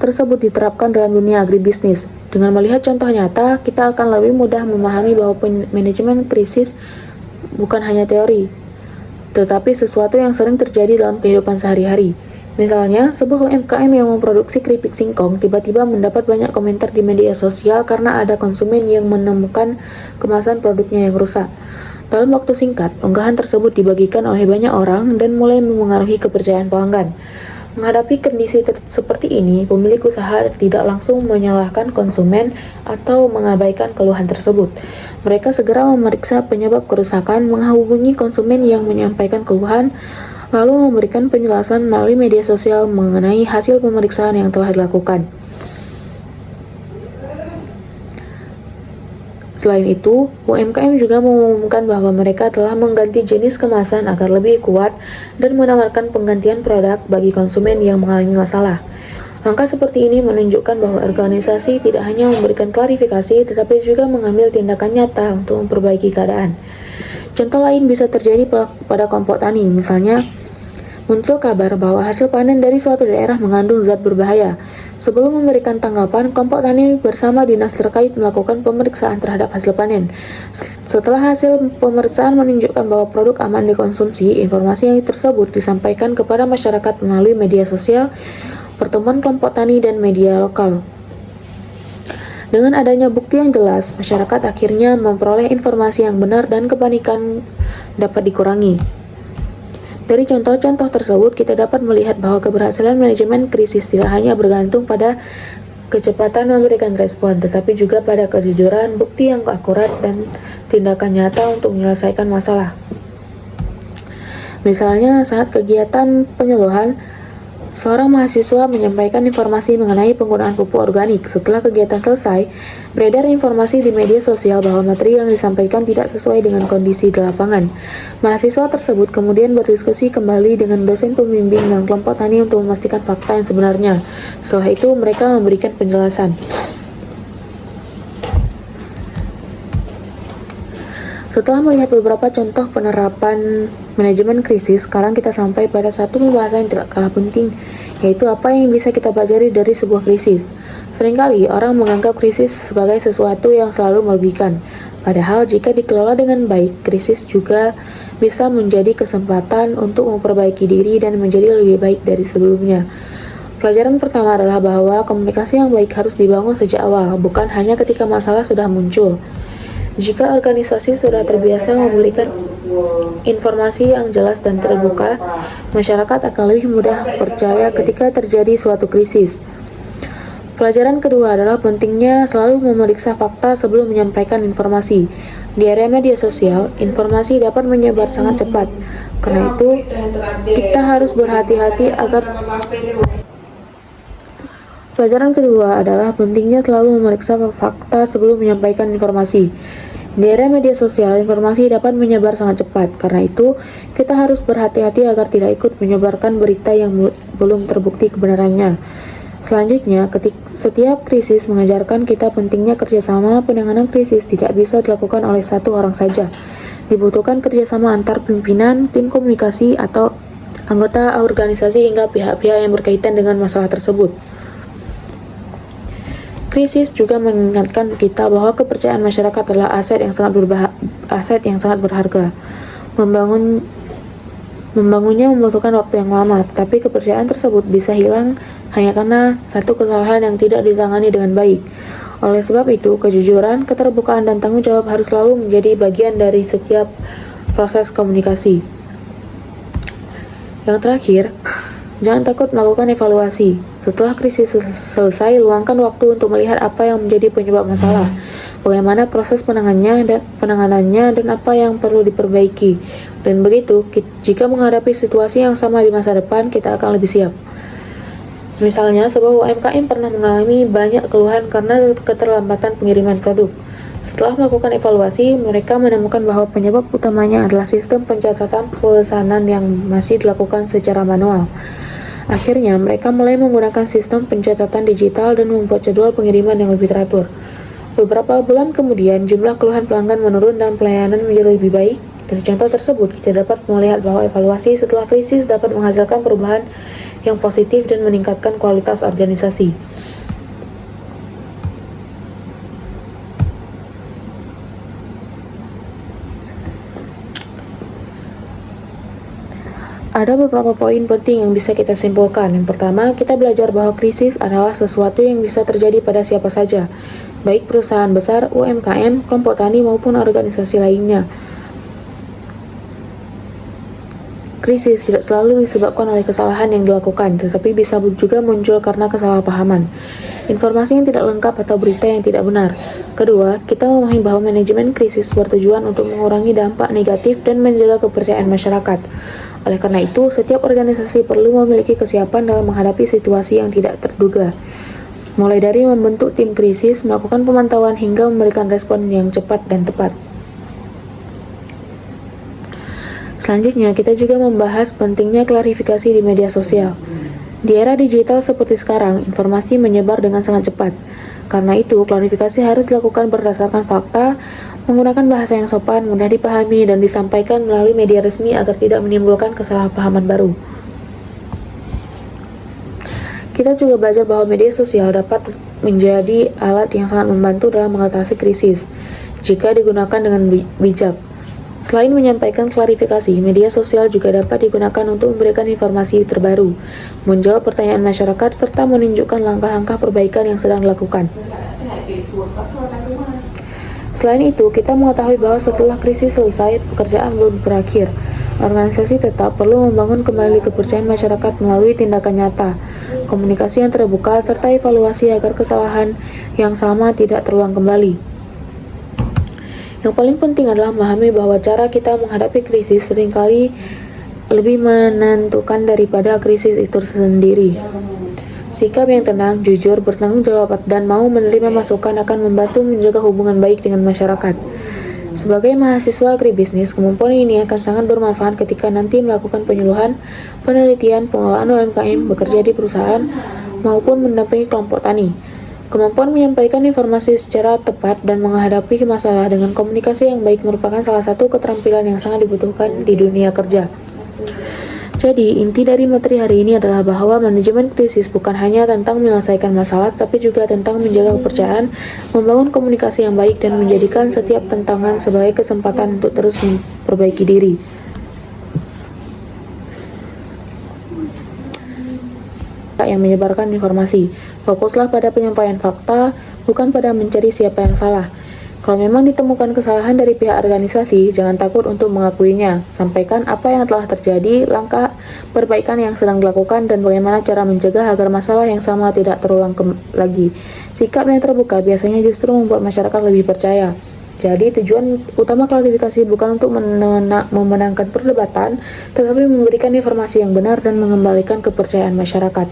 tersebut diterapkan dalam dunia agribisnis. Dengan melihat contoh nyata, kita akan lebih mudah memahami bahwa manajemen krisis bukan hanya teori, tetapi sesuatu yang sering terjadi dalam kehidupan sehari-hari. Misalnya, sebuah UMKM yang memproduksi keripik singkong tiba-tiba mendapat banyak komentar di media sosial karena ada konsumen yang menemukan kemasan produknya yang rusak. Dalam waktu singkat, unggahan tersebut dibagikan oleh banyak orang dan mulai memengaruhi kepercayaan pelanggan. Menghadapi kondisi seperti ini, pemilik usaha tidak langsung menyalahkan konsumen atau mengabaikan keluhan tersebut. Mereka segera memeriksa penyebab kerusakan, menghubungi konsumen yang menyampaikan keluhan, lalu memberikan penjelasan melalui media sosial mengenai hasil pemeriksaan yang telah dilakukan. Selain itu, UMKM juga mengumumkan bahwa mereka telah mengganti jenis kemasan agar lebih kuat dan menawarkan penggantian produk bagi konsumen yang mengalami masalah. Langkah seperti ini menunjukkan bahwa organisasi tidak hanya memberikan klarifikasi, tetapi juga mengambil tindakan nyata untuk memperbaiki keadaan. Contoh lain bisa terjadi pada kelompok tani, misalnya muncul kabar bahwa hasil panen dari suatu daerah mengandung zat berbahaya. Sebelum memberikan tanggapan, kelompok tani bersama dinas terkait melakukan pemeriksaan terhadap hasil panen. Setelah hasil pemeriksaan menunjukkan bahwa produk aman dikonsumsi, informasi yang tersebut disampaikan kepada masyarakat melalui media sosial, pertemuan kelompok tani, dan media lokal. Dengan adanya bukti yang jelas, masyarakat akhirnya memperoleh informasi yang benar dan kepanikan dapat dikurangi. Dari contoh-contoh tersebut, kita dapat melihat bahwa keberhasilan manajemen krisis tidak hanya bergantung pada kecepatan memberikan respon, tetapi juga pada kejujuran, bukti yang akurat, dan tindakan nyata untuk menyelesaikan masalah. Misalnya, saat kegiatan penyuluhan, seorang mahasiswa menyampaikan informasi mengenai penggunaan pupuk organik. Setelah kegiatan selesai, beredar informasi di media sosial bahwa materi yang disampaikan tidak sesuai dengan kondisi di lapangan. Mahasiswa tersebut kemudian berdiskusi kembali dengan dosen pembimbing dan kelompok tani untuk memastikan fakta yang sebenarnya. Setelah itu, mereka memberikan penjelasan. Setelah melihat beberapa contoh penerapan manajemen krisis, sekarang kita sampai pada satu pembahasan yang tidak kalah penting, yaitu apa yang bisa kita pelajari dari sebuah krisis. Seringkali orang menganggap krisis sebagai sesuatu yang selalu merugikan. Padahal jika dikelola dengan baik, krisis juga bisa menjadi kesempatan untuk memperbaiki diri dan menjadi lebih baik dari sebelumnya. Pelajaran pertama adalah bahwa komunikasi yang baik harus dibangun sejak awal, bukan hanya ketika masalah sudah muncul. Jika organisasi sudah terbiasa memberikan informasi yang jelas dan terbuka, masyarakat akan lebih mudah percaya ketika terjadi suatu krisis. Pelajaran kedua adalah pentingnya selalu memeriksa fakta sebelum menyampaikan informasi. Di area media sosial, informasi dapat menyebar sangat cepat. Karena itu, kita harus berhati-hati agar Pelajaran kedua adalah pentingnya selalu memeriksa fakta sebelum menyampaikan informasi. Di era media sosial, informasi dapat menyebar sangat cepat. Karena itu, kita harus berhati-hati agar tidak ikut menyebarkan berita yang belum terbukti kebenarannya. Selanjutnya, setiap krisis mengajarkan kita pentingnya kerjasama. Penanganan krisis tidak bisa dilakukan oleh satu orang saja. Dibutuhkan kerjasama antar pimpinan, tim komunikasi, atau anggota organisasi hingga pihak-pihak yang berkaitan dengan masalah tersebut. Krisis juga mengingatkan kita bahwa kepercayaan masyarakat adalah aset yang sangat berharga. Membangunnya membutuhkan waktu yang lama, tetapi kepercayaan tersebut bisa hilang hanya karena satu kesalahan yang tidak ditangani dengan baik. Oleh sebab itu, kejujuran, keterbukaan, dan tanggung jawab harus selalu menjadi bagian dari setiap proses komunikasi. Yang terakhir, jangan takut melakukan evaluasi. Setelah krisis selesai, luangkan waktu untuk melihat apa yang menjadi penyebab masalah, bagaimana proses penanganannya, dan apa yang perlu diperbaiki. Dan begitu, jika menghadapi situasi yang sama di masa depan, kita akan lebih siap. Misalnya, sebuah UMKM pernah mengalami banyak keluhan karena keterlambatan pengiriman produk. Setelah melakukan evaluasi, mereka menemukan bahwa penyebab utamanya adalah sistem pencatatan pesanan yang masih dilakukan secara manual. Akhirnya, mereka mulai menggunakan sistem pencatatan digital dan membuat jadwal pengiriman yang lebih teratur. Beberapa bulan kemudian, jumlah keluhan pelanggan menurun dan pelayanan menjadi lebih baik. Dari contoh tersebut, kita dapat melihat bahwa evaluasi setelah krisis dapat menghasilkan perubahan yang positif dan meningkatkan kualitas organisasi. Ada beberapa poin penting yang bisa kita simpulkan. Yang pertama, kita belajar bahwa krisis adalah sesuatu yang bisa terjadi pada siapa saja, baik perusahaan besar, UMKM, kelompok tani, maupun organisasi lainnya. Krisis tidak selalu disebabkan oleh kesalahan yang dilakukan, tetapi bisa juga muncul karena kesalahpahaman, informasi yang tidak lengkap, atau berita yang tidak benar. Kedua, kita memahami bahwa manajemen krisis bertujuan untuk mengurangi dampak negatif dan menjaga kepercayaan masyarakat. Oleh karena itu, setiap organisasi perlu memiliki kesiapan dalam menghadapi situasi yang tidak terduga. Mulai dari membentuk tim krisis, melakukan pemantauan, hingga memberikan respon yang cepat dan tepat. Selanjutnya, kita juga membahas pentingnya klarifikasi di media sosial. Di era digital seperti sekarang, informasi menyebar dengan sangat cepat. Karena itu, klarifikasi harus dilakukan berdasarkan fakta, menggunakan bahasa yang sopan, mudah dipahami, dan disampaikan melalui media resmi agar tidak menimbulkan kesalahpahaman baru. Kita juga belajar bahwa media sosial dapat menjadi alat yang sangat membantu dalam mengatasi krisis, jika digunakan dengan bijak. Selain menyampaikan klarifikasi, media sosial juga dapat digunakan untuk memberikan informasi terbaru, menjawab pertanyaan masyarakat, serta menunjukkan langkah-langkah perbaikan yang sedang dilakukan. Selain itu, kita mengetahui bahwa setelah krisis selesai, pekerjaan belum berakhir. Organisasi tetap perlu membangun kembali kepercayaan masyarakat melalui tindakan nyata, komunikasi yang terbuka, serta evaluasi agar kesalahan yang sama tidak terulang kembali. Yang paling penting adalah memahami bahwa cara kita menghadapi krisis seringkali lebih menentukan daripada krisis itu sendiri. Sikap yang tenang, jujur, bertanggung jawab, dan mau menerima masukan akan membantu menjaga hubungan baik dengan masyarakat. Sebagai mahasiswa agribisnis, kemampuan ini akan sangat bermanfaat ketika nanti melakukan penyuluhan, penelitian, pengelolaan UMKM, bekerja di perusahaan, maupun mendampingi kelompok tani. Kemampuan menyampaikan informasi secara tepat dan menghadapi masalah dengan komunikasi yang baik merupakan salah satu keterampilan yang sangat dibutuhkan di dunia kerja. Jadi, inti dari materi hari ini adalah bahwa manajemen krisis bukan hanya tentang menyelesaikan masalah, tapi juga tentang menjaga kepercayaan, membangun komunikasi yang baik, dan menjadikan setiap tantangan sebagai kesempatan untuk terus memperbaiki diri. Yang menyebarkan informasi. Fokuslah pada penyampaian fakta, bukan pada mencari siapa yang salah. Kalau memang ditemukan kesalahan dari pihak organisasi, jangan takut untuk mengakuinya. Sampaikan apa yang telah terjadi, langkah perbaikan yang sedang dilakukan, dan bagaimana cara mencegah agar masalah yang sama tidak terulang lagi. Sikap yang terbuka biasanya justru membuat masyarakat lebih percaya. Jadi, tujuan utama klarifikasi bukan untuk memenangkan perdebatan, tetapi memberikan informasi yang benar dan mengembalikan kepercayaan masyarakat.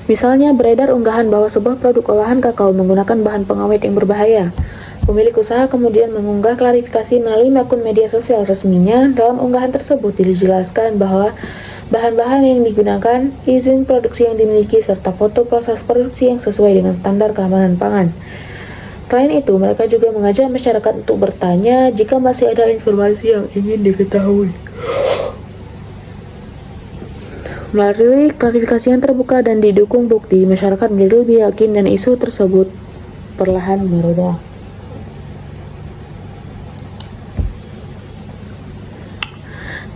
Misalnya, beredar unggahan bahwa sebuah produk olahan kakao menggunakan bahan pengawet yang berbahaya. Pemilik usaha kemudian mengunggah klarifikasi melalui akun media sosial resminya. Dalam unggahan tersebut dijelaskan bahwa bahan-bahan yang digunakan, izin produksi yang dimiliki, serta foto proses produksi yang sesuai dengan standar keamanan pangan. Selain itu, mereka juga mengajak masyarakat untuk bertanya jika masih ada informasi yang ingin diketahui. Melalui klarifikasi yang terbuka dan didukung bukti, masyarakat menjadi lebih yakin dan isu tersebut perlahan mereda.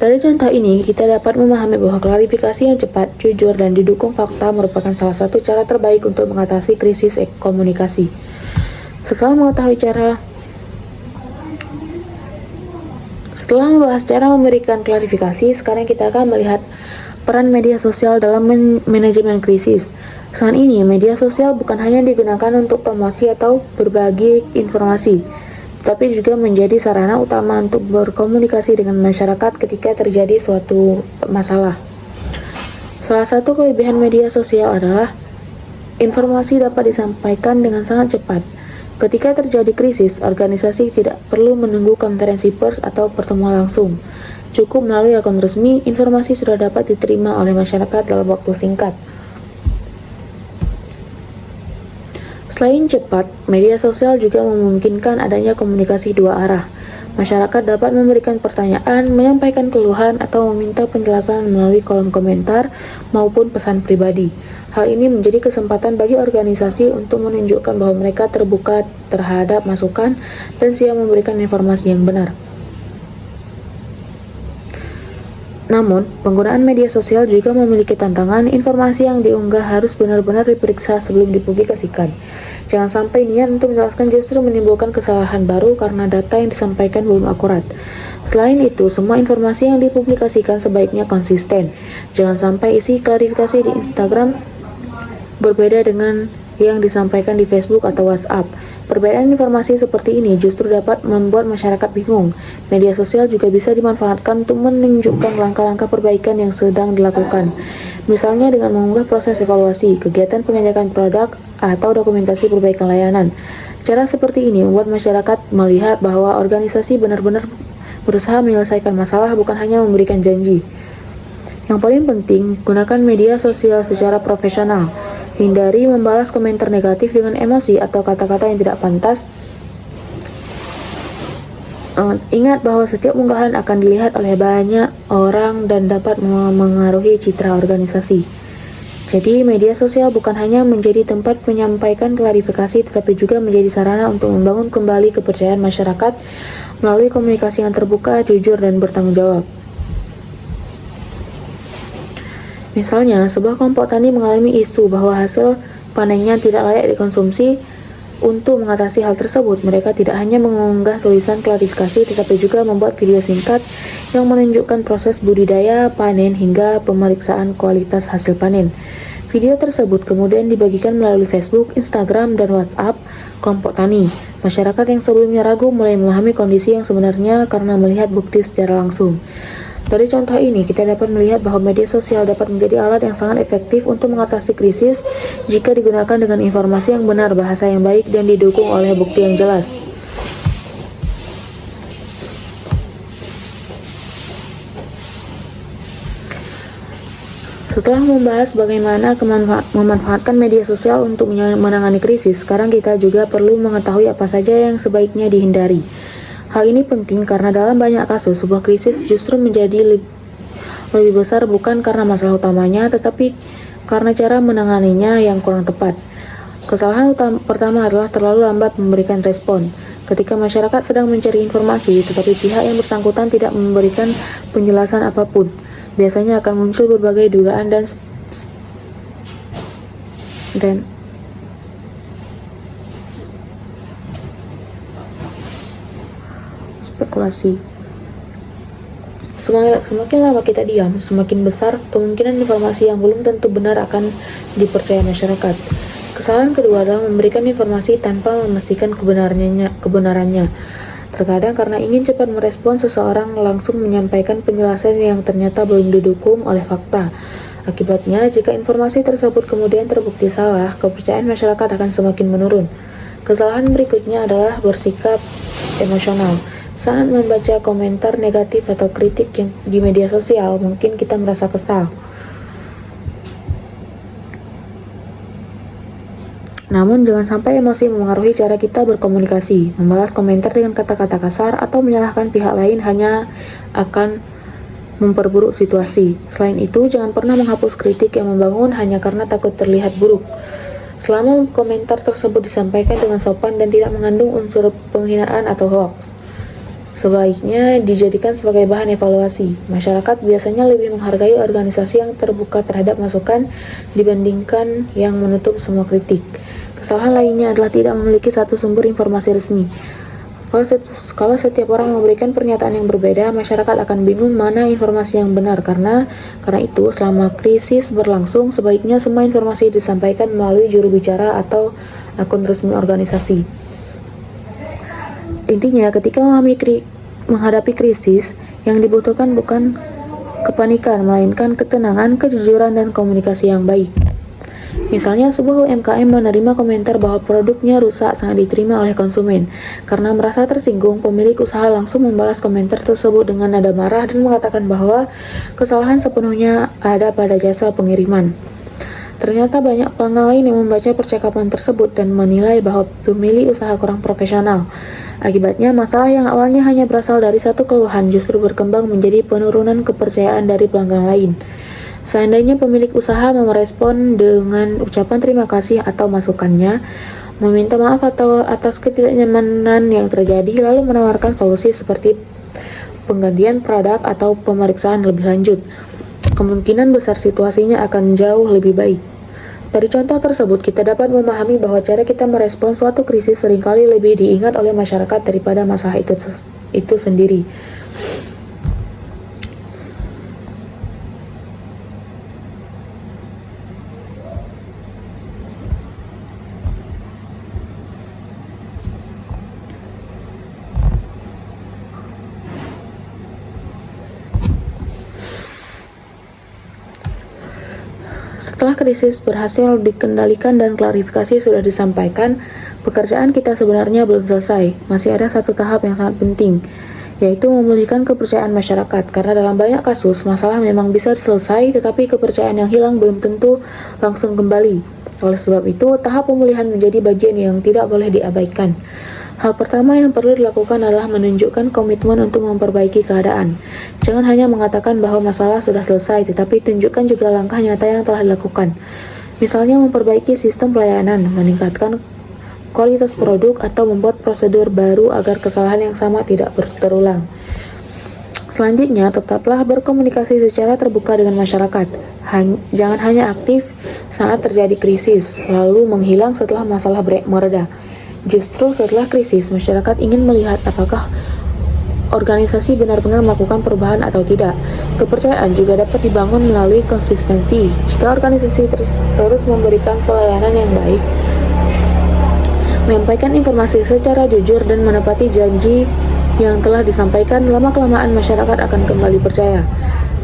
Dari contoh ini, kita dapat memahami bahwa klarifikasi yang cepat, jujur, dan didukung fakta merupakan salah satu cara terbaik untuk mengatasi krisis komunikasi. Setelah membahas cara memberikan klarifikasi, sekarang kita akan melihat peran media sosial dalam manajemen krisis. Saat ini, media sosial bukan hanya digunakan untuk promosi atau berbagi informasi, tapi juga menjadi sarana utama untuk berkomunikasi dengan masyarakat ketika terjadi suatu masalah. Salah satu kelebihan media sosial adalah informasi dapat disampaikan dengan sangat cepat. Ketika terjadi krisis, organisasi tidak perlu menunggu konferensi pers atau pertemuan langsung. Cukup melalui akun resmi, informasi sudah dapat diterima oleh masyarakat dalam waktu singkat. Selain cepat, media sosial juga memungkinkan adanya komunikasi dua arah. Masyarakat dapat memberikan pertanyaan, menyampaikan keluhan, atau meminta penjelasan melalui kolom komentar maupun pesan pribadi. Hal ini menjadi kesempatan bagi organisasi untuk menunjukkan bahwa mereka terbuka terhadap masukan dan siap memberikan informasi yang benar. Namun, penggunaan media sosial juga memiliki tantangan. Informasi yang diunggah harus benar-benar diperiksa sebelum dipublikasikan. Jangan sampai niat untuk menjelaskan justru menimbulkan kesalahan baru karena data yang disampaikan belum akurat. Selain itu, semua informasi yang dipublikasikan sebaiknya konsisten. Jangan sampai isi klarifikasi di Instagram berbeda dengan yang disampaikan di Facebook atau WhatsApp. Perbedaan informasi seperti ini justru dapat membuat masyarakat bingung. Media sosial juga bisa dimanfaatkan untuk menunjukkan langkah-langkah perbaikan yang sedang dilakukan. Misalnya dengan mengunggah proses evaluasi, kegiatan pengecekan produk, atau dokumentasi perbaikan layanan. Cara seperti ini membuat masyarakat melihat bahwa organisasi benar-benar berusaha menyelesaikan masalah, bukan hanya memberikan janji. Yang paling penting, gunakan media sosial secara profesional. Hindari membalas komentar negatif dengan emosi atau kata-kata yang tidak pantas. Ingat bahwa setiap unggahan akan dilihat oleh banyak orang dan dapat mengaruhi citra organisasi. Jadi, media sosial bukan hanya menjadi tempat menyampaikan klarifikasi, tetapi juga menjadi sarana untuk membangun kembali kepercayaan masyarakat melalui komunikasi yang terbuka, jujur, dan bertanggung jawab. Misalnya, sebuah kelompok tani mengalami isu bahwa hasil panennya tidak layak dikonsumsi. Untuk mengatasi hal tersebut, mereka tidak hanya mengunggah tulisan klarifikasi, tetapi juga membuat video singkat yang menunjukkan proses budidaya, panen, hingga pemeriksaan kualitas hasil panen. Video tersebut kemudian dibagikan melalui Facebook, Instagram, dan WhatsApp kelompok tani. Masyarakat yang sebelumnya ragu mulai memahami kondisi yang sebenarnya karena melihat bukti secara langsung. Dari contoh ini, kita dapat melihat bahwa media sosial dapat menjadi alat yang sangat efektif untuk mengatasi krisis jika digunakan dengan informasi yang benar, bahasa yang baik, dan didukung oleh bukti yang jelas. Setelah membahas bagaimana memanfaatkan media sosial untuk menangani krisis, sekarang kita juga perlu mengetahui apa saja yang sebaiknya dihindari. Hal ini penting karena dalam banyak kasus, sebuah krisis justru menjadi lebih besar bukan karena masalah utamanya, tetapi karena cara menanganinya yang kurang tepat. Kesalahan pertama adalah terlalu lambat memberikan respon. Ketika masyarakat sedang mencari informasi, tetapi pihak yang bersangkutan tidak memberikan penjelasan apapun, biasanya akan muncul berbagai dugaan dan spekulasi. Semakin lama kita diam, semakin besar kemungkinan informasi yang belum tentu benar akan dipercaya masyarakat. Kesalahan kedua adalah memberikan informasi tanpa memastikan kebenarannya. Terkadang karena ingin cepat merespon, seseorang langsung menyampaikan penjelasan yang ternyata belum didukung oleh fakta. Akibatnya, jika informasi tersebut kemudian terbukti salah, kepercayaan masyarakat akan semakin menurun. Kesalahan berikutnya adalah bersikap emosional. Saat membaca komentar negatif atau kritik yang di media sosial, mungkin kita merasa kesal. Namun jangan sampai emosi memengaruhi cara kita berkomunikasi. Membalas komentar dengan kata-kata kasar atau menyalahkan pihak lain hanya akan memperburuk situasi. Selain itu, jangan pernah menghapus kritik yang membangun hanya karena takut terlihat buruk. Selama komentar tersebut disampaikan dengan sopan dan tidak mengandung unsur penghinaan atau hoaks, sebaiknya dijadikan sebagai bahan evaluasi. Masyarakat biasanya lebih menghargai organisasi yang terbuka terhadap masukan dibandingkan yang menutup semua kritik. Kesalahan lainnya adalah tidak memiliki satu sumber informasi resmi. Kalau setiap orang memberikan pernyataan yang berbeda, masyarakat akan bingung mana informasi yang benar. Karena itu, selama krisis berlangsung, sebaiknya semua informasi disampaikan melalui juru bicara atau akun resmi organisasi. Intinya, ketika menghadapi krisis, yang dibutuhkan bukan kepanikan, melainkan ketenangan, kejujuran, dan komunikasi yang baik. Misalnya, sebuah UMKM menerima komentar bahwa produknya rusak sangat diterima oleh konsumen. Karena merasa tersinggung, pemilik usaha langsung membalas komentar tersebut dengan nada marah dan mengatakan bahwa kesalahan sepenuhnya ada pada jasa pengiriman. Ternyata banyak pelanggan lain yang membaca percakapan tersebut dan menilai bahwa pemilik usaha kurang profesional. Akibatnya, masalah yang awalnya hanya berasal dari satu keluhan justru berkembang menjadi penurunan kepercayaan dari pelanggan lain. Seandainya pemilik usaha merespon dengan ucapan terima kasih atau masukannya, meminta maaf atau atas ketidaknyamanan yang terjadi, lalu menawarkan solusi seperti penggantian produk atau pemeriksaan lebih lanjut, kemungkinan besar situasinya akan jauh lebih baik. Dari contoh tersebut, kita dapat memahami bahwa cara kita merespon suatu krisis seringkali lebih diingat oleh masyarakat daripada masalah itu sendiri. Setelah krisis berhasil dikendalikan dan klarifikasi sudah disampaikan, pekerjaan kita sebenarnya belum selesai. Masih ada satu tahap yang sangat penting, yaitu memulihkan kepercayaan masyarakat. Karena dalam banyak kasus, masalah memang bisa selesai, tetapi kepercayaan yang hilang belum tentu langsung kembali. Oleh sebab itu, tahap pemulihan menjadi bagian yang tidak boleh diabaikan. Hal pertama yang perlu dilakukan adalah menunjukkan komitmen untuk memperbaiki keadaan. Jangan hanya mengatakan bahwa masalah sudah selesai, tetapi tunjukkan juga langkah nyata yang telah dilakukan. Misalnya memperbaiki sistem pelayanan, meningkatkan kualitas produk, atau membuat prosedur baru agar kesalahan yang sama tidak terulang. Selanjutnya, tetaplah berkomunikasi secara terbuka dengan masyarakat. Jangan hanya aktif saat terjadi krisis, lalu menghilang setelah masalah mereda. Justru setelah krisis, masyarakat ingin melihat apakah organisasi benar-benar melakukan perubahan atau tidak. Kepercayaan juga dapat dibangun melalui konsistensi. Jika organisasi terus memberikan pelayanan yang baik, menyampaikan informasi secara jujur, dan menepati janji yang telah disampaikan, lama-kelamaan masyarakat akan kembali percaya.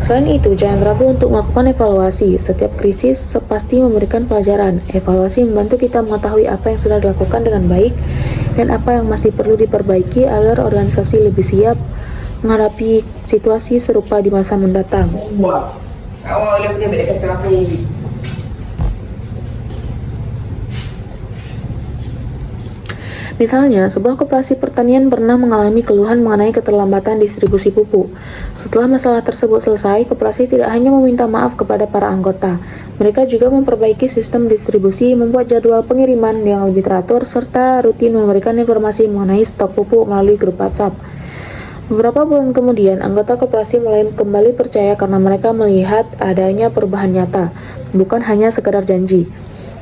Selain itu, jangan ragu untuk melakukan evaluasi. Setiap krisis pasti memberikan pelajaran. Evaluasi membantu kita mengetahui apa yang sudah dilakukan dengan baik dan apa yang masih perlu diperbaiki agar organisasi lebih siap menghadapi situasi serupa di masa mendatang. Misalnya, sebuah koperasi pertanian pernah mengalami keluhan mengenai keterlambatan distribusi pupuk. Setelah masalah tersebut selesai, koperasi tidak hanya meminta maaf kepada para anggota, mereka juga memperbaiki sistem distribusi, membuat jadwal pengiriman yang lebih teratur, serta rutin memberikan informasi mengenai stok pupuk melalui grup WhatsApp. Beberapa bulan kemudian, anggota koperasi mulai kembali percaya karena mereka melihat adanya perubahan nyata, bukan hanya sekedar janji.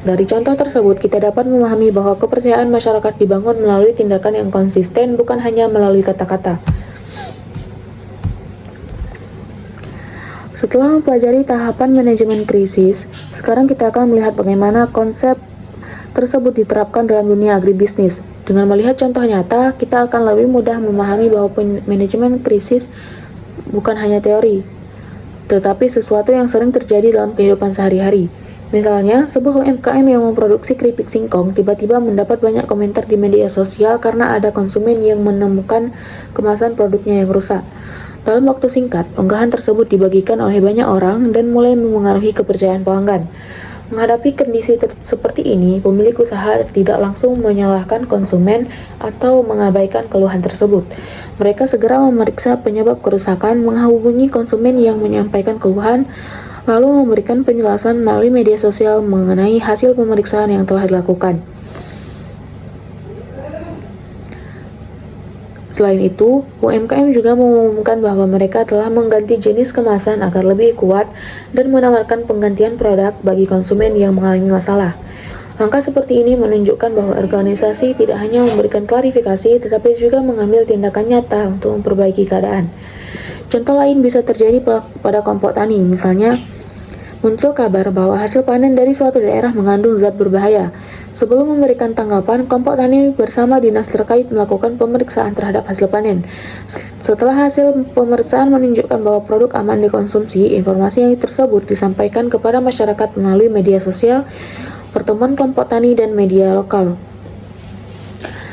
Dari contoh tersebut, kita dapat memahami bahwa kepercayaan masyarakat dibangun melalui tindakan yang konsisten, bukan hanya melalui kata-kata. Setelah mempelajari tahapan manajemen krisis, sekarang kita akan melihat bagaimana konsep tersebut diterapkan dalam dunia agribisnis. Dengan melihat contoh nyata, kita akan lebih mudah memahami bahwa manajemen krisis bukan hanya teori, tetapi sesuatu yang sering terjadi dalam kehidupan sehari-hari. Misalnya, sebuah UMKM yang memproduksi keripik singkong tiba-tiba mendapat banyak komentar di media sosial karena ada konsumen yang menemukan kemasan produknya yang rusak. Dalam waktu singkat, unggahan tersebut dibagikan oleh banyak orang dan mulai memengaruhi kepercayaan pelanggan. Menghadapi kondisi seperti ini, pemilik usaha tidak langsung menyalahkan konsumen atau mengabaikan keluhan tersebut. Mereka segera memeriksa penyebab kerusakan, menghubungi konsumen yang menyampaikan keluhan, lalu memberikan penjelasan melalui media sosial mengenai hasil pemeriksaan yang telah dilakukan. Selain itu, UMKM juga mengumumkan bahwa mereka telah mengganti jenis kemasan agar lebih kuat dan menawarkan penggantian produk bagi konsumen yang mengalami masalah. Langkah seperti ini menunjukkan bahwa organisasi tidak hanya memberikan klarifikasi, tetapi juga mengambil tindakan nyata untuk memperbaiki keadaan. Contoh lain bisa terjadi pada kelompok tani, misalnya muncul kabar bahwa hasil panen dari suatu daerah mengandung zat berbahaya. Sebelum memberikan tanggapan, kelompok tani bersama dinas terkait melakukan pemeriksaan terhadap hasil panen. Setelah hasil pemeriksaan menunjukkan bahwa produk aman dikonsumsi, informasi yang tersebut disampaikan kepada masyarakat melalui media sosial, pertemuan kelompok tani, dan media lokal.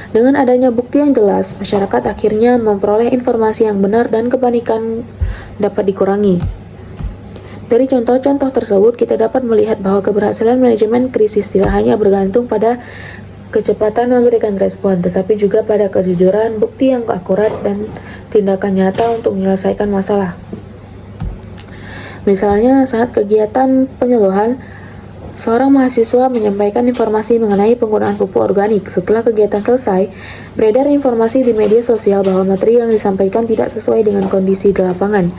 Dengan adanya bukti yang jelas, masyarakat akhirnya memperoleh informasi yang benar dan kepanikan dapat dikurangi. Dari contoh-contoh tersebut, kita dapat melihat bahwa keberhasilan manajemen krisis tidak hanya bergantung pada kecepatan memberikan respon, tetapi juga pada kejujuran, bukti yang akurat, dan tindakan nyata untuk menyelesaikan masalah. Misalnya, saat kegiatan penyuluhan, seorang mahasiswa menyampaikan informasi mengenai penggunaan pupuk organik. Setelah kegiatan selesai, beredar informasi di media sosial bahwa materi yang disampaikan tidak sesuai dengan kondisi di lapangan.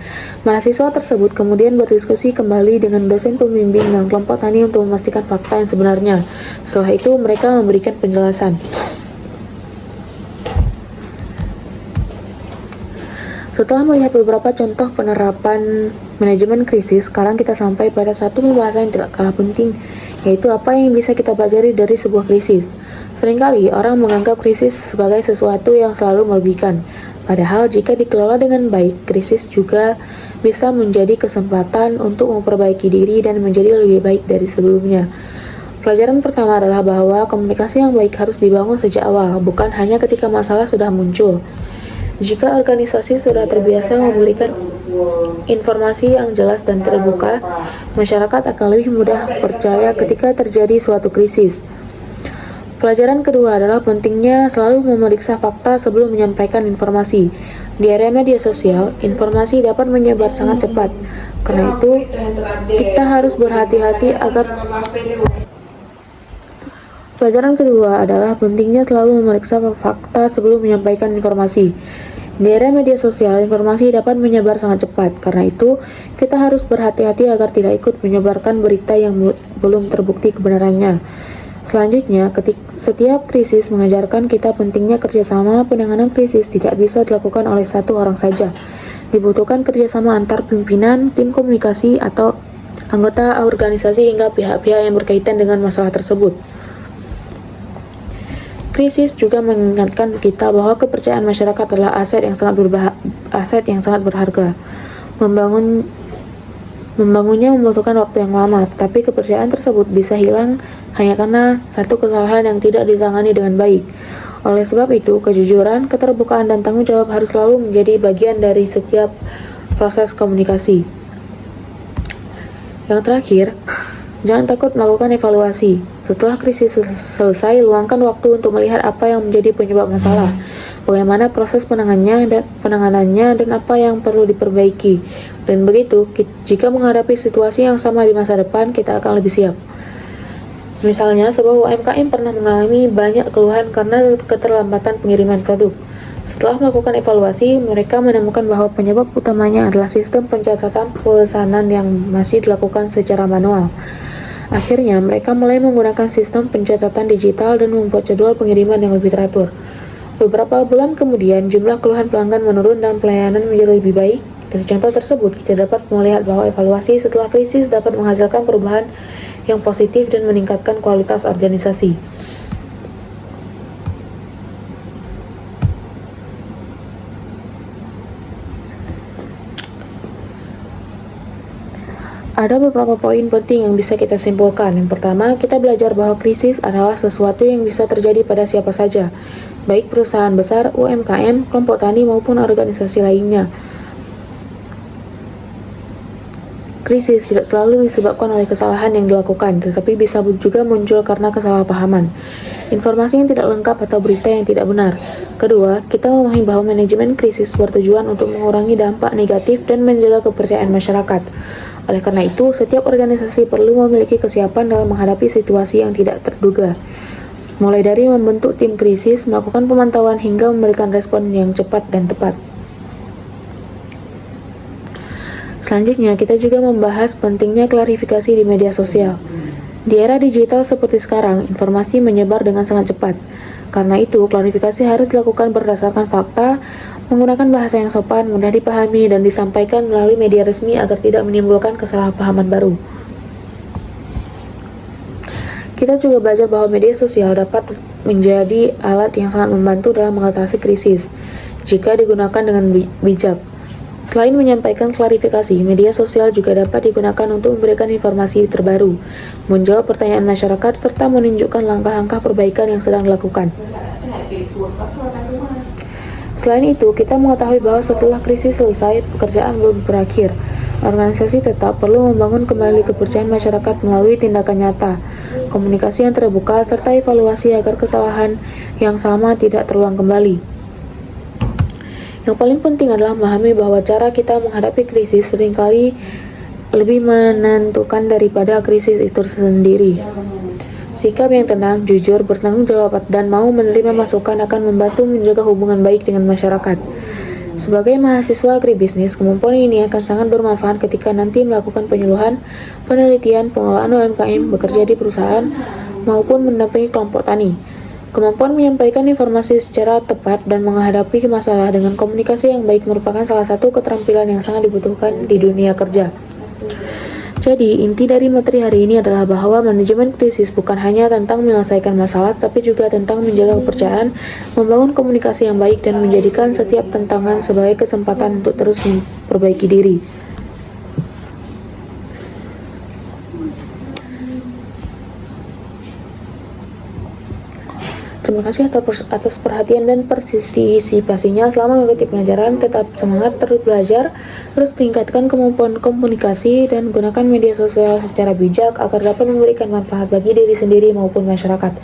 Mahasiswa tersebut kemudian berdiskusi kembali dengan dosen pembimbing dan kelompok tani untuk memastikan fakta yang sebenarnya. Setelah itu, mereka memberikan penjelasan. Setelah melihat beberapa contoh penerapan manajemen krisis, sekarang kita sampai pada satu pembahasan yang tidak kalah penting, yaitu apa yang bisa kita pelajari dari sebuah krisis. Seringkali orang menganggap krisis sebagai sesuatu yang selalu merugikan, padahal jika dikelola dengan baik, krisis juga bisa menjadi kesempatan untuk memperbaiki diri dan menjadi lebih baik dari sebelumnya. Pelajaran pertama adalah bahwa komunikasi yang baik harus dibangun sejak awal, bukan hanya ketika masalah sudah muncul. Jika organisasi sudah terbiasa memberikan informasi yang jelas dan terbuka, masyarakat akan lebih mudah percaya ketika terjadi suatu krisis. Pelajaran kedua adalah pentingnya selalu memeriksa fakta sebelum menyampaikan informasi. Di era media sosial, informasi dapat menyebar sangat cepat. Karena itu, kita harus berhati-hati agar Pelajaran kedua adalah pentingnya selalu memeriksa fakta sebelum menyampaikan informasi. Di era media sosial, informasi dapat menyebar sangat cepat. Karena itu, kita harus berhati-hati agar tidak ikut menyebarkan berita yang belum terbukti kebenarannya. Selanjutnya, setiap krisis mengajarkan kita pentingnya kerjasama. Penanganan krisis tidak bisa dilakukan oleh satu orang saja. Dibutuhkan kerjasama antar pimpinan, tim komunikasi, atau anggota organisasi hingga pihak-pihak yang berkaitan dengan masalah tersebut. Krisis juga mengingatkan kita bahwa kepercayaan masyarakat adalah aset yang sangat berharga. Membangunnya membutuhkan waktu yang lama, tapi kepercayaan tersebut bisa hilang hanya karena satu kesalahan yang tidak ditangani dengan baik. Oleh sebab itu, kejujuran, keterbukaan, dan tanggung jawab harus selalu menjadi bagian dari setiap proses komunikasi. Yang terakhir, jangan takut melakukan evaluasi. Setelah krisis selesai, luangkan waktu untuk melihat apa yang menjadi penyebab masalah, bagaimana proses penanganannya, dan apa yang perlu diperbaiki. Dan begitu, jika menghadapi situasi yang sama di masa depan, kita akan lebih siap. Misalnya, sebuah UMKM pernah mengalami banyak keluhan karena keterlambatan pengiriman produk. Setelah melakukan evaluasi, mereka menemukan bahwa penyebab utamanya adalah sistem pencatatan pesanan yang masih dilakukan secara manual. Akhirnya, mereka mulai menggunakan sistem pencatatan digital dan membuat jadwal pengiriman yang lebih teratur. Beberapa bulan kemudian, jumlah keluhan pelanggan menurun dan pelayanan menjadi lebih baik. Dari contoh tersebut, kita dapat melihat bahwa evaluasi setelah krisis dapat menghasilkan perubahan yang positif dan meningkatkan kualitas organisasi. Ada beberapa poin penting yang bisa kita simpulkan. Yang pertama, kita belajar bahwa krisis adalah sesuatu yang bisa terjadi pada siapa saja, baik perusahaan besar, UMKM, kelompok tani, maupun organisasi lainnya. Krisis tidak selalu disebabkan oleh kesalahan yang dilakukan, tetapi bisa juga muncul karena kesalahpahaman, informasi yang tidak lengkap, atau berita yang tidak benar. Kedua, kita memahami bahwa manajemen krisis bertujuan untuk mengurangi dampak negatif dan menjaga kepercayaan masyarakat. Oleh karena itu, setiap organisasi perlu memiliki kesiapan dalam menghadapi situasi yang tidak terduga. Mulai dari membentuk tim krisis, melakukan pemantauan, hingga memberikan respon yang cepat dan tepat. Selanjutnya, kita juga membahas pentingnya klarifikasi di media sosial. Di era digital seperti sekarang, informasi menyebar dengan sangat cepat. Karena itu, klarifikasi harus dilakukan berdasarkan fakta, menggunakan bahasa yang sopan, mudah dipahami, dan disampaikan melalui media resmi agar tidak menimbulkan kesalahpahaman baru. Kita juga belajar bahwa media sosial dapat menjadi alat yang sangat membantu dalam mengatasi krisis, jika digunakan dengan bijak. Selain menyampaikan klarifikasi, media sosial juga dapat digunakan untuk memberikan informasi terbaru, menjawab pertanyaan masyarakat, serta menunjukkan langkah-langkah perbaikan yang sedang dilakukan. Selain itu, kita mengetahui bahwa setelah krisis selesai, pekerjaan belum berakhir. Organisasi tetap perlu membangun kembali kepercayaan masyarakat melalui tindakan nyata, komunikasi yang terbuka, serta evaluasi agar kesalahan yang sama tidak terulang kembali. Yang paling penting adalah memahami bahwa cara kita menghadapi krisis seringkali lebih menentukan daripada krisis itu sendiri. Sikap yang tenang, jujur, bertanggung jawab, dan mau menerima masukan akan membantu menjaga hubungan baik dengan masyarakat. Sebagai mahasiswa agribisnis, kemampuan ini akan sangat bermanfaat ketika nanti melakukan penyuluhan, penelitian, pengelolaan UMKM, bekerja di perusahaan, maupun mendampingi kelompok tani. Kemampuan menyampaikan informasi secara tepat dan menghadapi masalah dengan komunikasi yang baik merupakan salah satu keterampilan yang sangat dibutuhkan di dunia kerja. Jadi, inti dari materi hari ini adalah bahwa manajemen krisis bukan hanya tentang menyelesaikan masalah, tapi juga tentang menjaga kepercayaan, membangun komunikasi yang baik, dan menjadikan setiap tantangan sebagai kesempatan untuk terus memperbaiki diri. Terima kasih atas perhatian dan partisipasinya selama mengikuti pelajaran. Tetap semangat terus belajar, terus tingkatkan kemampuan komunikasi, dan gunakan media sosial secara bijak agar dapat memberikan manfaat bagi diri sendiri maupun masyarakat.